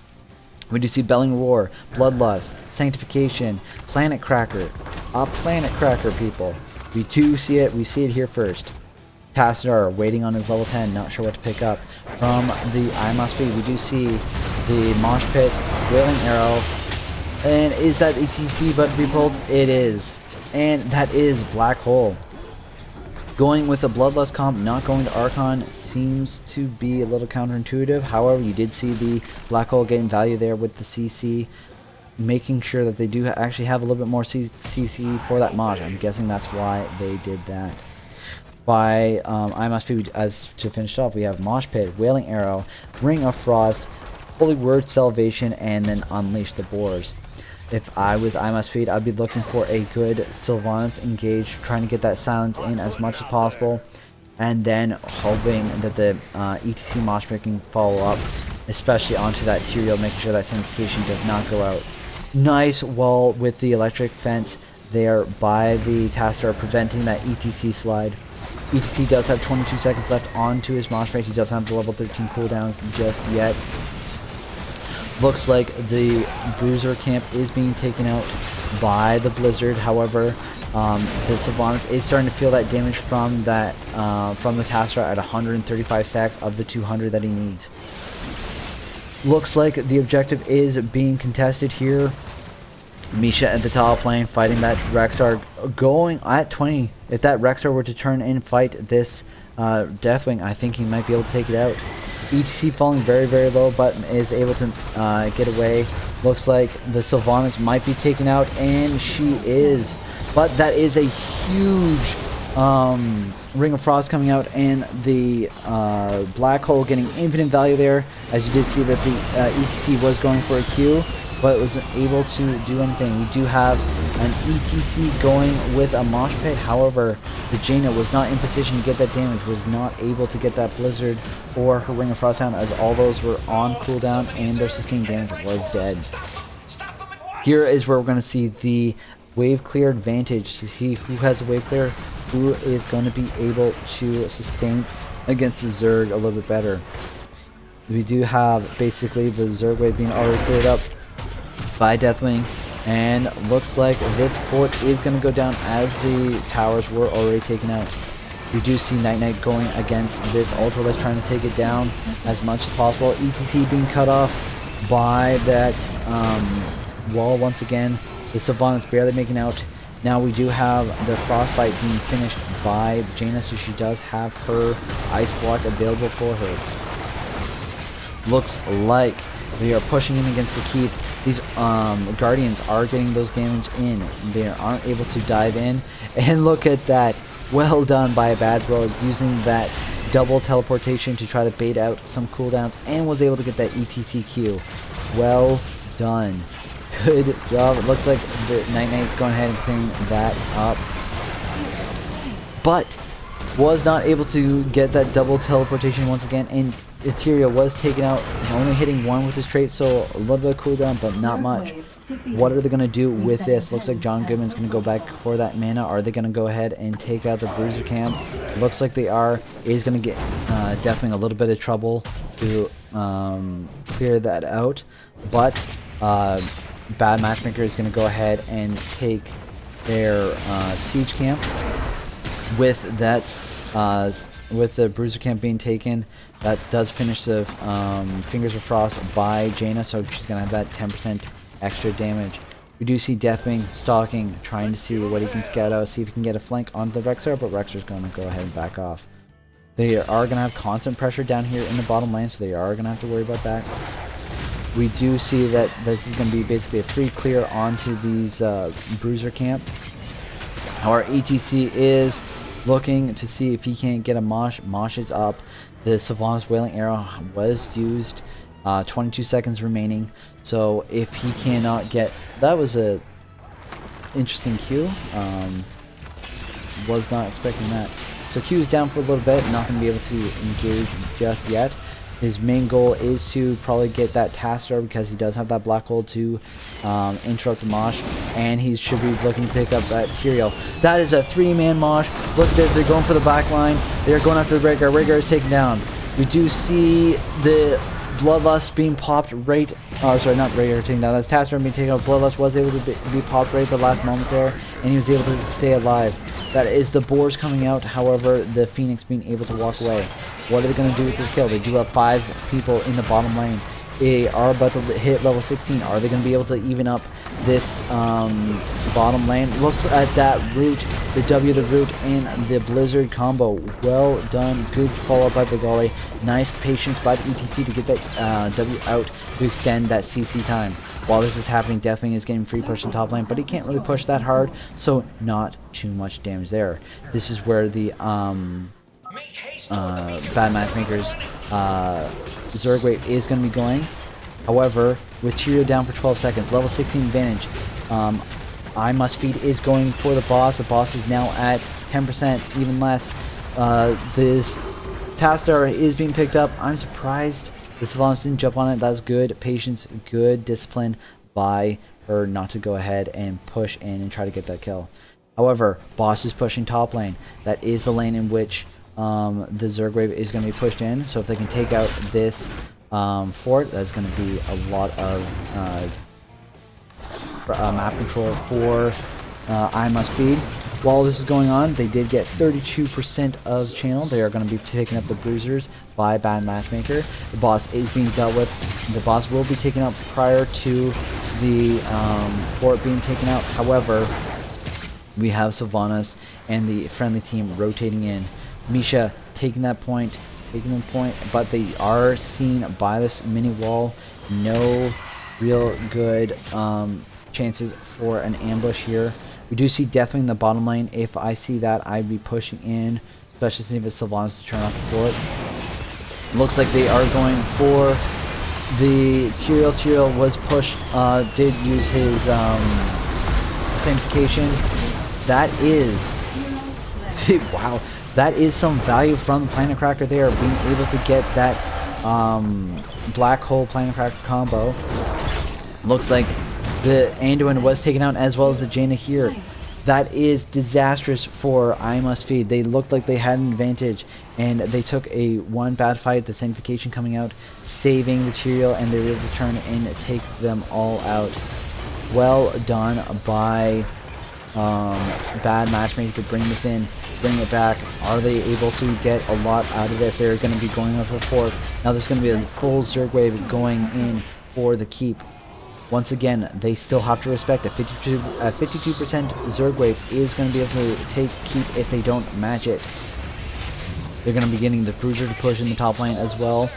We do see Bellowing Roar, Bloodlust, Sanctification, Planet Cracker. A Planet Cracker, people. We do see it. We see it here first. Tassadar waiting on his level 10, not sure what to pick up. From the IMOS feed, we do see the Mosh Pit, Wailing Arrow, and is that ETC about to be pulled? It is. And that is Black Hole. Going with a Bloodlust comp, not going to Archon, seems to be a little counterintuitive. However, you did see the Black Hole getting value there with the CC, making sure that they do actually have a little bit more CC for that Mosh. I'm guessing that's why they did that. By IMS, as to finish off, we have Mosh Pit, Wailing Arrow, Ring of Frost, Holy Word, Salvation, and then Unleash the Boars. If I was IMS Feed, I'd be looking for a good Sylvanas engage, trying to get that silence in as much as possible, and then hoping that the ETC Mosh Pit can follow up, especially onto that Tyrael, making sure that Sanctification does not go out. Nice wall with the electric fence there by the Tassadar, preventing that ETC slide. ETC does have 22 seconds left onto his Mosh Pit. He doesn't have the level 13 cooldowns just yet. Looks like the Bruiser camp is being taken out by the Blizzard. However, the Sylvanas is starting to feel that damage from that from the Tassadar at 135 stacks of the 200 that he needs. Looks like the objective is being contested here. Misha at the top lane fighting that Rexar, going at 20. If that Rexar were to turn and fight this Deathwing, I think he might be able to take it out. ETC falling very, very low, but is able to get away. Looks like the Sylvanas might be taken out, and she is. But that is a huge Ring of Frost coming out, and the Black Hole getting infinite value there. As you did see that the ETC was going for a Q, but wasn't able to do anything. We do have an ETC going with a Mosh Pit. However, the Jaina was not in position to get that damage, was not able to get that Blizzard or her Ring of Frost down, as all those were on cooldown and their sustained damage was dead. Here is where we're going to see the wave clear advantage, to see who has a wave clear, who is going to be able to sustain against the Zerg a little bit better. We do have basically the Zerg wave being already cleared up by Deathwing, and looks like this fort is going to go down as the towers were already taken out. We do see Night Knight going against this Ultralisk, trying to take it down as much as possible. ETC being cut off by that wall once again. The Sylvanas barely making out. Now we do have the Frostbite being finished by Jaina, so she does have her Ice Block available for her. Looks like we are pushing in against the keep. These Guardians are getting those damage in. They aren't able to dive in. And look at that. Well done by a Bad Bro, using that double teleportation to try to bait out some cooldowns, and was able to get that ETCQ. Well done. Good job. It looks like the Night Knight's going ahead and cleaning that up, but was not able to get that double teleportation once again, and Ethereal was taken out, only hitting one with his trait, so a little bit of cooldown, but not much. What are they going to do with this? Looks like John Goodman's going to go back for that mana. Are they going to go ahead and take out the Bruiser Camp? Looks like they are. He's going to get Deathwing a little bit of trouble to clear that out, but Bad Matchmaker is going to go ahead and take their Siege Camp. With that, with the Bruiser Camp being taken, that does finish the Fingers of Frost by Jaina, so she's going to have that 10% extra damage. We do see Deathwing stalking, trying to see what he can scout out, see if he can get a flank on the Rexar, but Rexar's going to go ahead and back off. They are going to have constant pressure down here in the bottom lane, so they are going to have to worry about that. We do see that this is going to be basically a free clear onto these Bruiser Camp. Our ETC is looking to see if he can't get a Mosh. Mosh is up. The Sylvanas Wailing Arrow was used. 22 seconds remaining. So if he cannot get... That was a interesting Q. Was not expecting that. So Q is down for a little bit. Not going to be able to engage just yet. His main goal is to probably get that Taster, because he does have that Black Hole to interrupt the Mosh, and he should be looking to pick up that Tyrael. That is a 3-man Mosh. Look at this, they're going for the back line. They're going after the Rhaegar. Rhaegar is taken down. We do see the Bloodlust being popped right... Oh, sorry, not Rhaegar taken down. That's Taster being taken out. Bloodlust was able to be popped right at the last moment there, and he was able to stay alive. That is the Boars coming out, however, the Phoenix being able to walk away. What are they going to do with this kill? They do have 5 people in the bottom lane. They are about to hit level 16. Are they going to be able to even up this bottom lane? Looks at that root, the W to root, and the Blizzard combo. Well done. Good follow-up by Begoli. Nice patience by the ETC to get that W out to extend that CC time. While this is happening, Deathwing is getting free push in top lane, but he can't really push that hard, so not too much damage there. This is where the Bad Matchmaker's Zerg wave is going to be going. However, with Tyrael down for 12 seconds, level 16 advantage. I Must Feed is going for the boss. The boss is now at 10%, even less. This Tastar is being picked up. I'm surprised the Sylvanas didn't jump on it. That's good patience, good discipline by her not to go ahead and push in and try to get that kill. However, boss is pushing top lane. That is the lane in which the Zerg wave is going to be pushed in. So if they can take out this fort, that's going to be a lot of map control for I Must Feed. While this is going on, they did get 32% of channel. They are going to be taking up the bruisers by Bad Matchmaker. The boss is being dealt with. The boss will be taken out prior to the fort being taken out. However, we have Sylvanas and the friendly team rotating in. Misha taking the point, but they are seen by this mini wall. No real good chances for an ambush here. We do see Deathwing in the bottom lane. If I see that, I'd be pushing in, especially if it's Sylvanas to turn off the fort. Looks like they are going for the Tyrael. Tyrael was pushed, did use his sanctification. That is, wow, that is some value from the Planet Cracker there, being able to get that Black Hole Planet Cracker combo. Looks like the Anduin was taken out, as well as the Jaina here. That is disastrous for I Must Feed. They looked like they had an advantage, and they took a one bad fight, the Sanctification coming out, saving the Tyrael, and they were able to turn and take them all out. Well done by Bad Matchmaker to bring this in, bring it back. Are they able to get a lot out of this? They're going to be going over 4. Now there's going to be a full Zerg wave going in for the keep. Once again, they still have to respect a 52% Zerg wave is going to be able to keep if they don't match it. They're going to be getting the Bruiser to push in the top lane as well.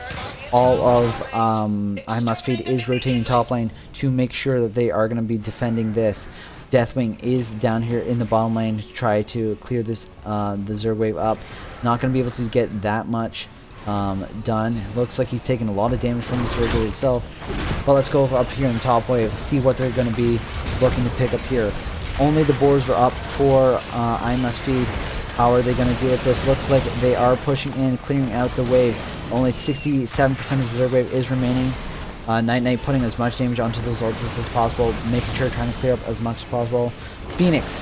All of I Must Feed is rotating top lane to make sure that they are going to be defending this. Deathwing is down here in the bottom lane to try to clear this the Zerg wave up. Not going to be able to get that much done. Looks like he's taking a lot of damage from the Zerg wave itself. But let's go up here in the top wave, see what they're going to be looking to pick up here. Only the boars were up for I Must Feed. How are they going to deal with this? Looks like they are pushing in, clearing out the wave. Only 67% of the Zerg wave is remaining. Night putting as much damage onto those ultras as possible, making sure trying to clear up as much as possible. Phoenix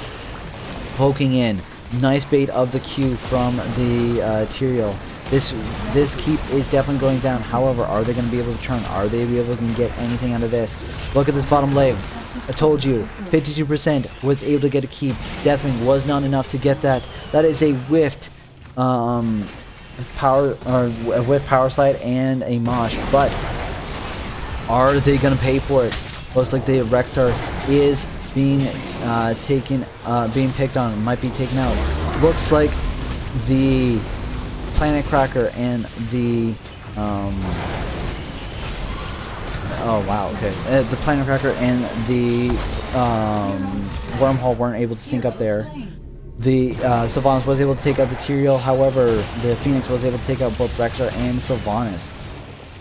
poking in. Nice bait of the Q from the Tyrael. This keep is definitely going down. However, are they going to be able to turn? Are they able to get anything out of this? Look at this bottom lane. I told you, 52% was able to get a keep. Deathwing was not enough to get that. That is a whiffed power slide and a mosh, but are they going to pay for it? Looks like the Rexar is being being picked on, might be taken out. Looks like the Planet Cracker and the oh wow, okay, the Planet Cracker and the Wormhole weren't able to sync up there. The Sylvanas was able to take out the Tyrael. However, the Phoenix was able to take out both Rexar and Sylvanas.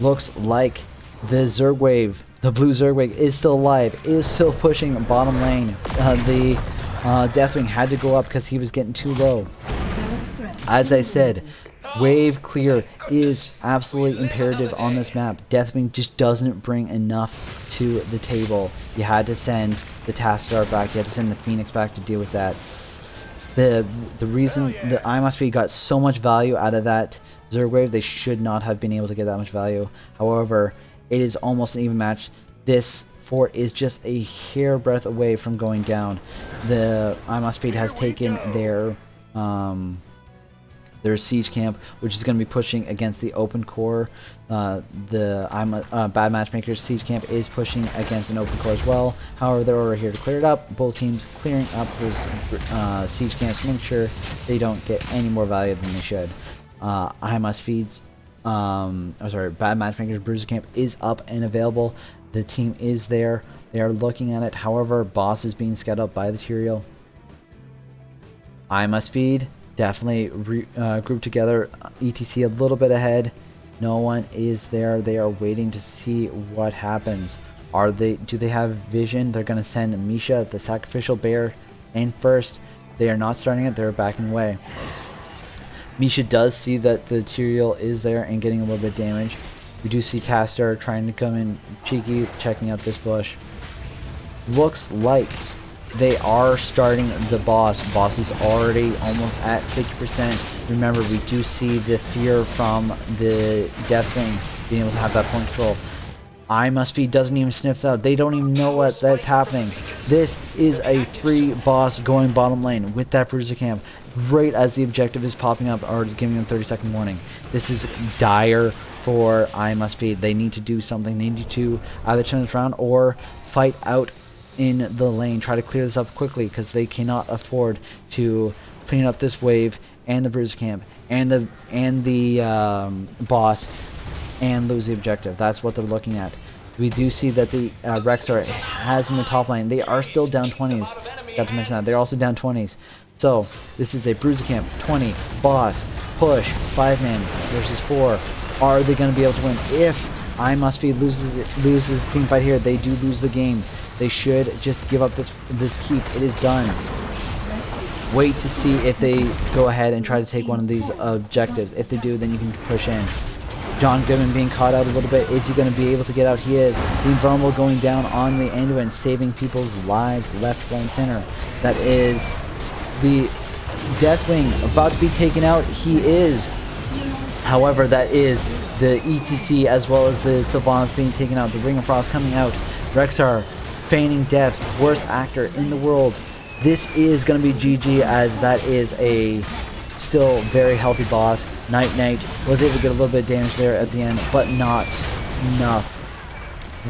Looks like the Zerg wave, the blue Zerg wave, is still alive, is still pushing bottom lane. The Deathwing had to go up because he was getting too low. As I said, wave clear is absolutely imperative on this map. Deathwing just doesn't bring enough to the table. You had to send the Tassadar back, you had to send the Phoenix back to deal with that. The reason that I Must Feed got so much value out of that Zerg wave, they should not have been able to get that much value. However, it is almost an even match. This fort is just a hair breadth away from going down. The I Must Feed has taken their siege camp, which is going to be pushing against the open core. The Bad Matchmaker's siege camp is pushing against an open core as well. However, they're over here to clear it up. Both teams clearing up those siege camps, making sure they don't get any more value than they should. I Must Feed's Bad Matchmaker's Bruiser camp is up and available. The team is there. They are looking at it. However, boss is being scouted up by the Tyrael. I Must Feed definitely grouped together. ETC a little bit ahead. No one is there. They are waiting to see what happens. Do they have vision? They're going to send Misha, the sacrificial bear, in first. They are not starting it. They're backing away. Misha does see that the Tyrael is there and getting a little bit of damage. We do see Tassadar trying to come in cheeky, checking out this bush. Looks like they are starting the boss. Boss is already almost at 50%. Remember, we do see the fear from the Deathwing being able to have that point control. I Must Feed doesn't even sniff that out. They don't even know what that's happening. This is a free boss going bottom lane with that Bruiser Camp right as the objective is popping up or is giving them 30-second warning. This is dire for I Must Feed. They need to do something. They need to either turn this around or fight out in the lane. Try to clear this up quickly because they cannot afford to clean up this wave and the Bruiser Camp and the boss and lose the objective. That's what they're looking at. We do see that the Rexar has in the top lane. They are still down 20s. Got to mention that. They're also down 20s. So, this is a Bruiser Camp, 20, boss, push, 5-man versus 4. Are they going to be able to win? If I Must Feed loses team fight here, they do lose the game. They should just give up this keep. It is done. Wait to see if they go ahead and try to take one of these objectives. If they do, then you can push in. John Goodman being caught out a little bit. Is he going to be able to get out? He is. Being vulnerable, going down on the end and saving people's lives left, right, and center. That is the Deathwing about to be taken out. He is. However, that is the ETC as well as the Sylvanas being taken out. The Ring of Frost coming out. Rexar feigning death. Worst actor in the world. This is going to be GG as that is a still very healthy boss. Night was able to get a little bit of damage there at the end, but not enough.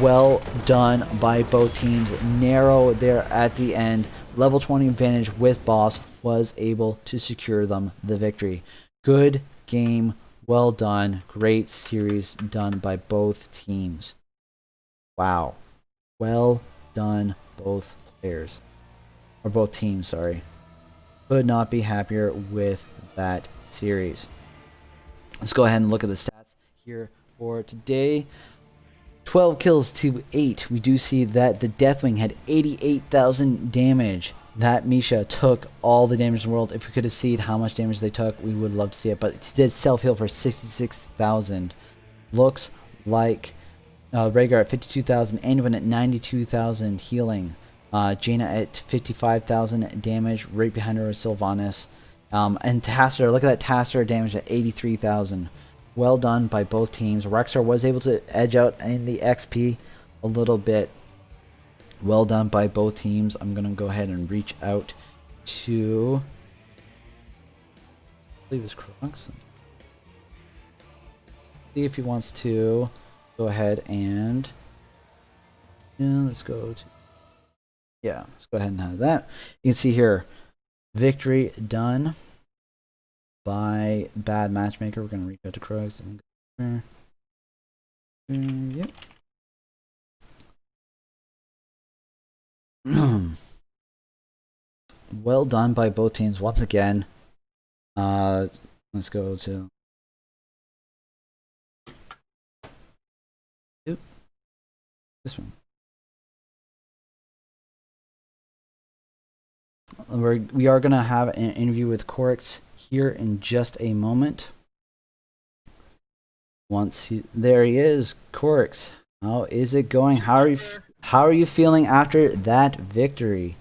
Well done by both teams. Narrow there at the end. Level 20 advantage with boss was able to secure them the victory. Good game. Well done. Great series done by both teams. Wow. Well done, both players. Or both teams, sorry. Could not be happier with that series. Let's go ahead and look at the stats here for today. 12 kills to 8. We do see that the Deathwing had 88,000 damage. That Misha took all the damage in the world. If we could have seen how much damage they took, we would love to see it. But he did self-heal for 66,000. Looks like Rhaegar at 52,000. Anduin at 92,000 healing. Jaina at 55,000 damage. Right behind her is Sylvanas. And Tasser, look at that Tasser damage at 83,000. Well done by both teams. Rexar was able to edge out in the XP a little bit. Well done by both teams. I'm going to go ahead and reach out to, I believe it's Crux. See if he wants to go ahead and, let's go to, let's go ahead and have that. You can see here, victory done by Bad Matchmaker. We're going to reach out to Crux and go yep. Well done by both teams once again. Let's go to this one. We are going to have an interview with Corix here in just a moment. There he is, Corix. How is it going? How are you feeling after that victory?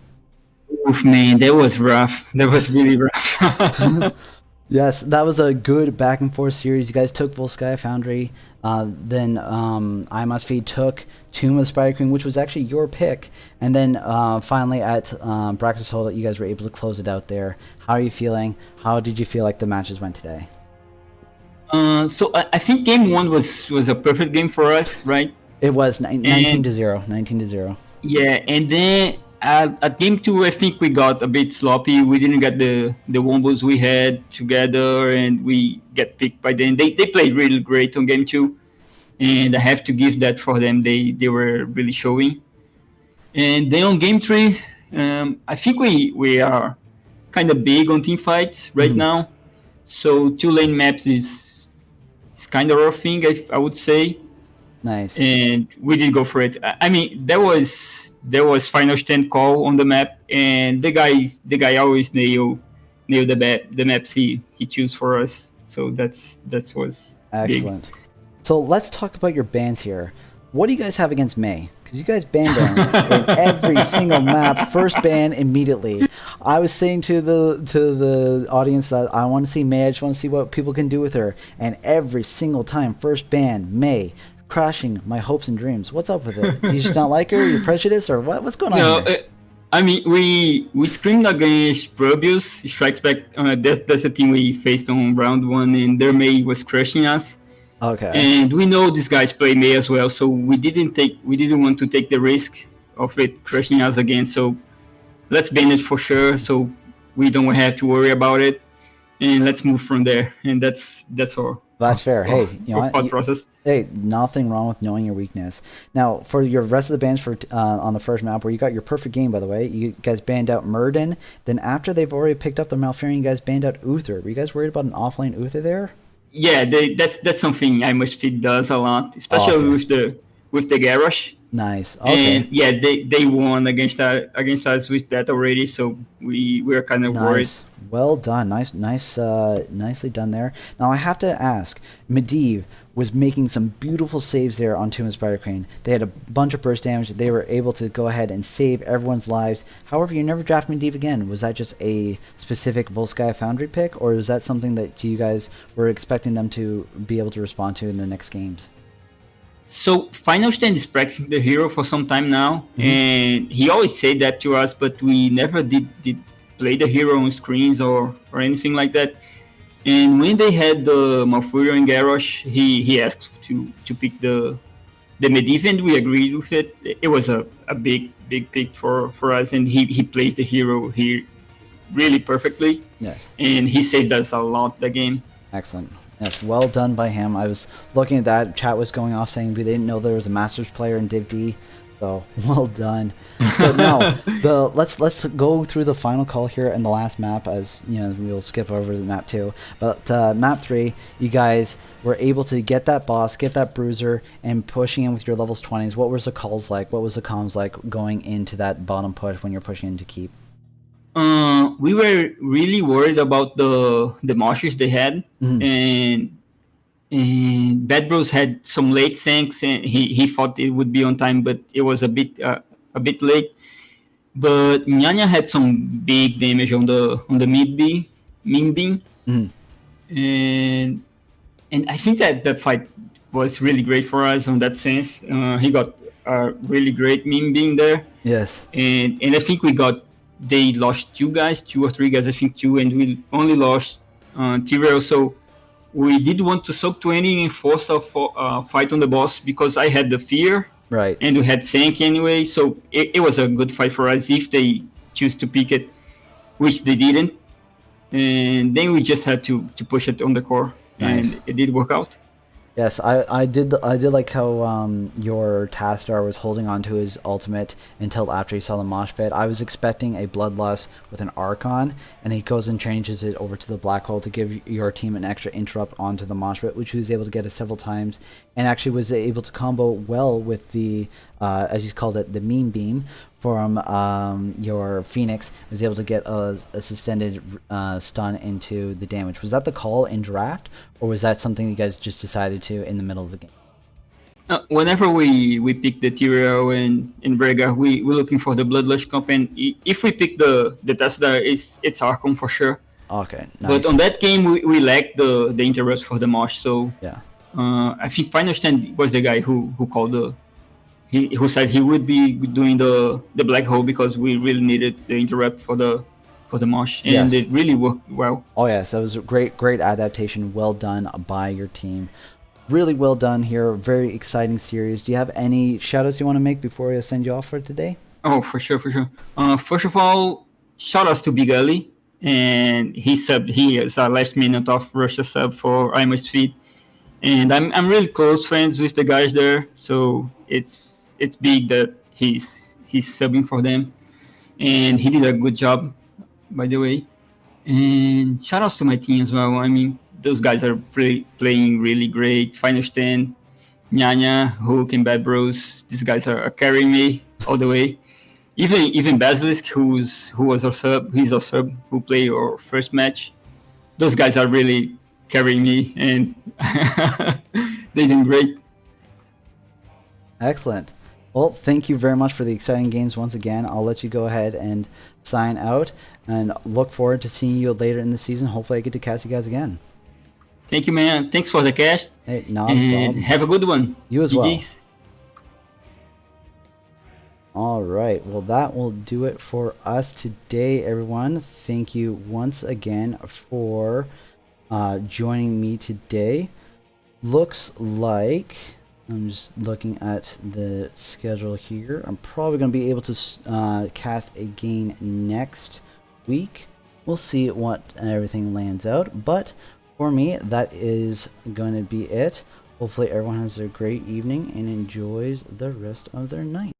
Oof, man, that was rough. That was really rough. Yes, that was a good back and forth series. You guys took Volskaya Foundry. Then I Must Feed took Tomb of the Spider Queen, which was actually your pick. And then finally at Braxis Hold, you guys were able to close it out there. How are you feeling? How did you feel like the matches went today? So I think game one was a perfect game for us, right? It was 19-0. 19-0. Yeah, and then at game two, I think we got a bit sloppy. We didn't get the wombos we had together, and we get picked by them. They played really great on game two, and I have to give that for them. They were really showing. And then on game three, I think we are kind of big on team fights right now. So 2-lane maps is kind of our thing, I would say. Nice. And we did go for it. I mean, there was final stand call on the map, and the guy always nail the maps he choose for us. So that was excellent. Big. So let's talk about your bans here. What do you guys have against May? Because you guys banned her in every single map. First ban immediately. I was saying to the audience that I want to see May. I just want to see what people can do with her. And every single time, first ban May. crashing my hopes and dreams. What's up with it? You just don't like her? You prejudiced or what? What's going on No, here? I mean we screamed against Probius Strikes Back. That's the team we faced on round 1, and their May was crushing us. Okay. And we know these guys play May as well, so we didn't want to take the risk of it crushing us again. So let's ban it for sure, so we don't have to worry about it, and let's move from there. And that's our That's fair. Hey, you know our what? thought process. Hey, nothing wrong with knowing your weakness. Now, for your rest of the bans for on the first map, where you got your perfect game, by the way, you guys banned out Murden. Then after they've already picked up the Malfurion, you guys banned out Uther. Were you guys worried about an offlane Uther there? Yeah, that's something I must feed does a lot, especially with the Garrosh. Nice. Okay. And yeah, they won against us with that already, so we were kind of worried. Nice. Well done. Nicely done there. Now I have to ask, Medivh was making some beautiful saves there on Tomb of Spider Crane. They had a bunch of burst damage. They were able to go ahead and save everyone's lives. However, you never draft Medivh again. Was that just a specific Volskaya Foundry pick, or is that something that you guys were expecting them to be able to respond to in the next games? So Final Stand is practicing the hero for some time now, and he always said that to us, but we never did play the hero on screens or anything like that. And when they had the Malfurion and Garrosh, he asked to pick the Medivh, and we agreed with it. It was a big pick for us, and he plays the hero here really perfectly. Yes. And he saved us a lot the game. Excellent. Yes, well done by him. I was looking at that. Chat was going off saying they didn't know there was a Masters player in Div D. So well done. So now let's go through the final call here and the last map, as you know, we'll skip over the map 2. But map 3, you guys were able to get that boss, get that bruiser, and pushing in with your levels 20s. What was the calls like? What was the comms like going into that bottom push when you're pushing into keep? We were really worried about the moshes they had, and Bad Bros had some late sinks, and he thought it would be on time, but it was a bit late. But Nyanya had some big damage on the mid beam, and I think that fight was really great for us on that sense. He got a really great mid beam there. Yes, and I think they lost 2 or 3 guys, I think 2, and we only lost Tyrell. So we did want to sub 20 and force a fight on the boss, because I had the fear, right, and we had Sank anyway. So it was a good fight for us if they choose to pick it, which they didn't. And then we just had to push it on the core, nice. And it did work out. Yes, I did like how your Tastar was holding on to his ultimate until after he saw the mosh pit. I was expecting a Bloodlust with an Archon, and he goes and changes it over to the Black Hole to give your team an extra interrupt onto the mosh pit, which he was able to get it several times, and actually was able to combo well with the, as he's called it, the meme beam from your Phoenix. Was able to get a suspended stun into the damage. Was that the call in draft, or was that something you guys just decided to in the middle of the game? Whenever we pick the Tyrael and Brega, we're looking for the Bloodlust comp, and if we pick the Tesla, it's Archon for sure. Okay, nice. But on that game, we lacked the interrupts for the Mosh, so yeah. I think Final Stand was the guy who called who said he would be doing the Black Hole, because we really needed the interrupt for the Mosh, and yes, it really worked well. Oh yes, that was a great adaptation. Well done by your team. Really well done here. Very exciting series. Do you have any shout-outs you want to make before I send you off for today? Oh, for sure. First of all, shout-outs to Big Ali, and he is our last minute of Russia sub for I Must Feed, and I'm really close friends with the guys there, so it's big that he's subbing for them, and he did a good job, by the way. And shout-outs to my team as well. I mean, those guys are playing really great. Final Stand, Nyanya, Hook, and Bad Bros. These guys are carrying me all the way. Even Basilisk, who was our sub, he's our sub who played our first match. Those guys are really carrying me, and they did great. Excellent. Well, thank you very much for the exciting games once again. I'll let you go ahead and sign out, and look forward to seeing you later in the season. Hopefully I get to cast you guys again. Thank you, man. Thanks for the cast. Hey, not a And problem. have a good one. You as well. GGs. All right. Well, that will do it for us today, everyone. Thank you once again for joining me today. Looks like I'm just looking at the schedule here. I'm probably going to be able to cast again next week. We'll see what everything lands out. But for me, that is going to be it. Hopefully everyone has a great evening and enjoys the rest of their night.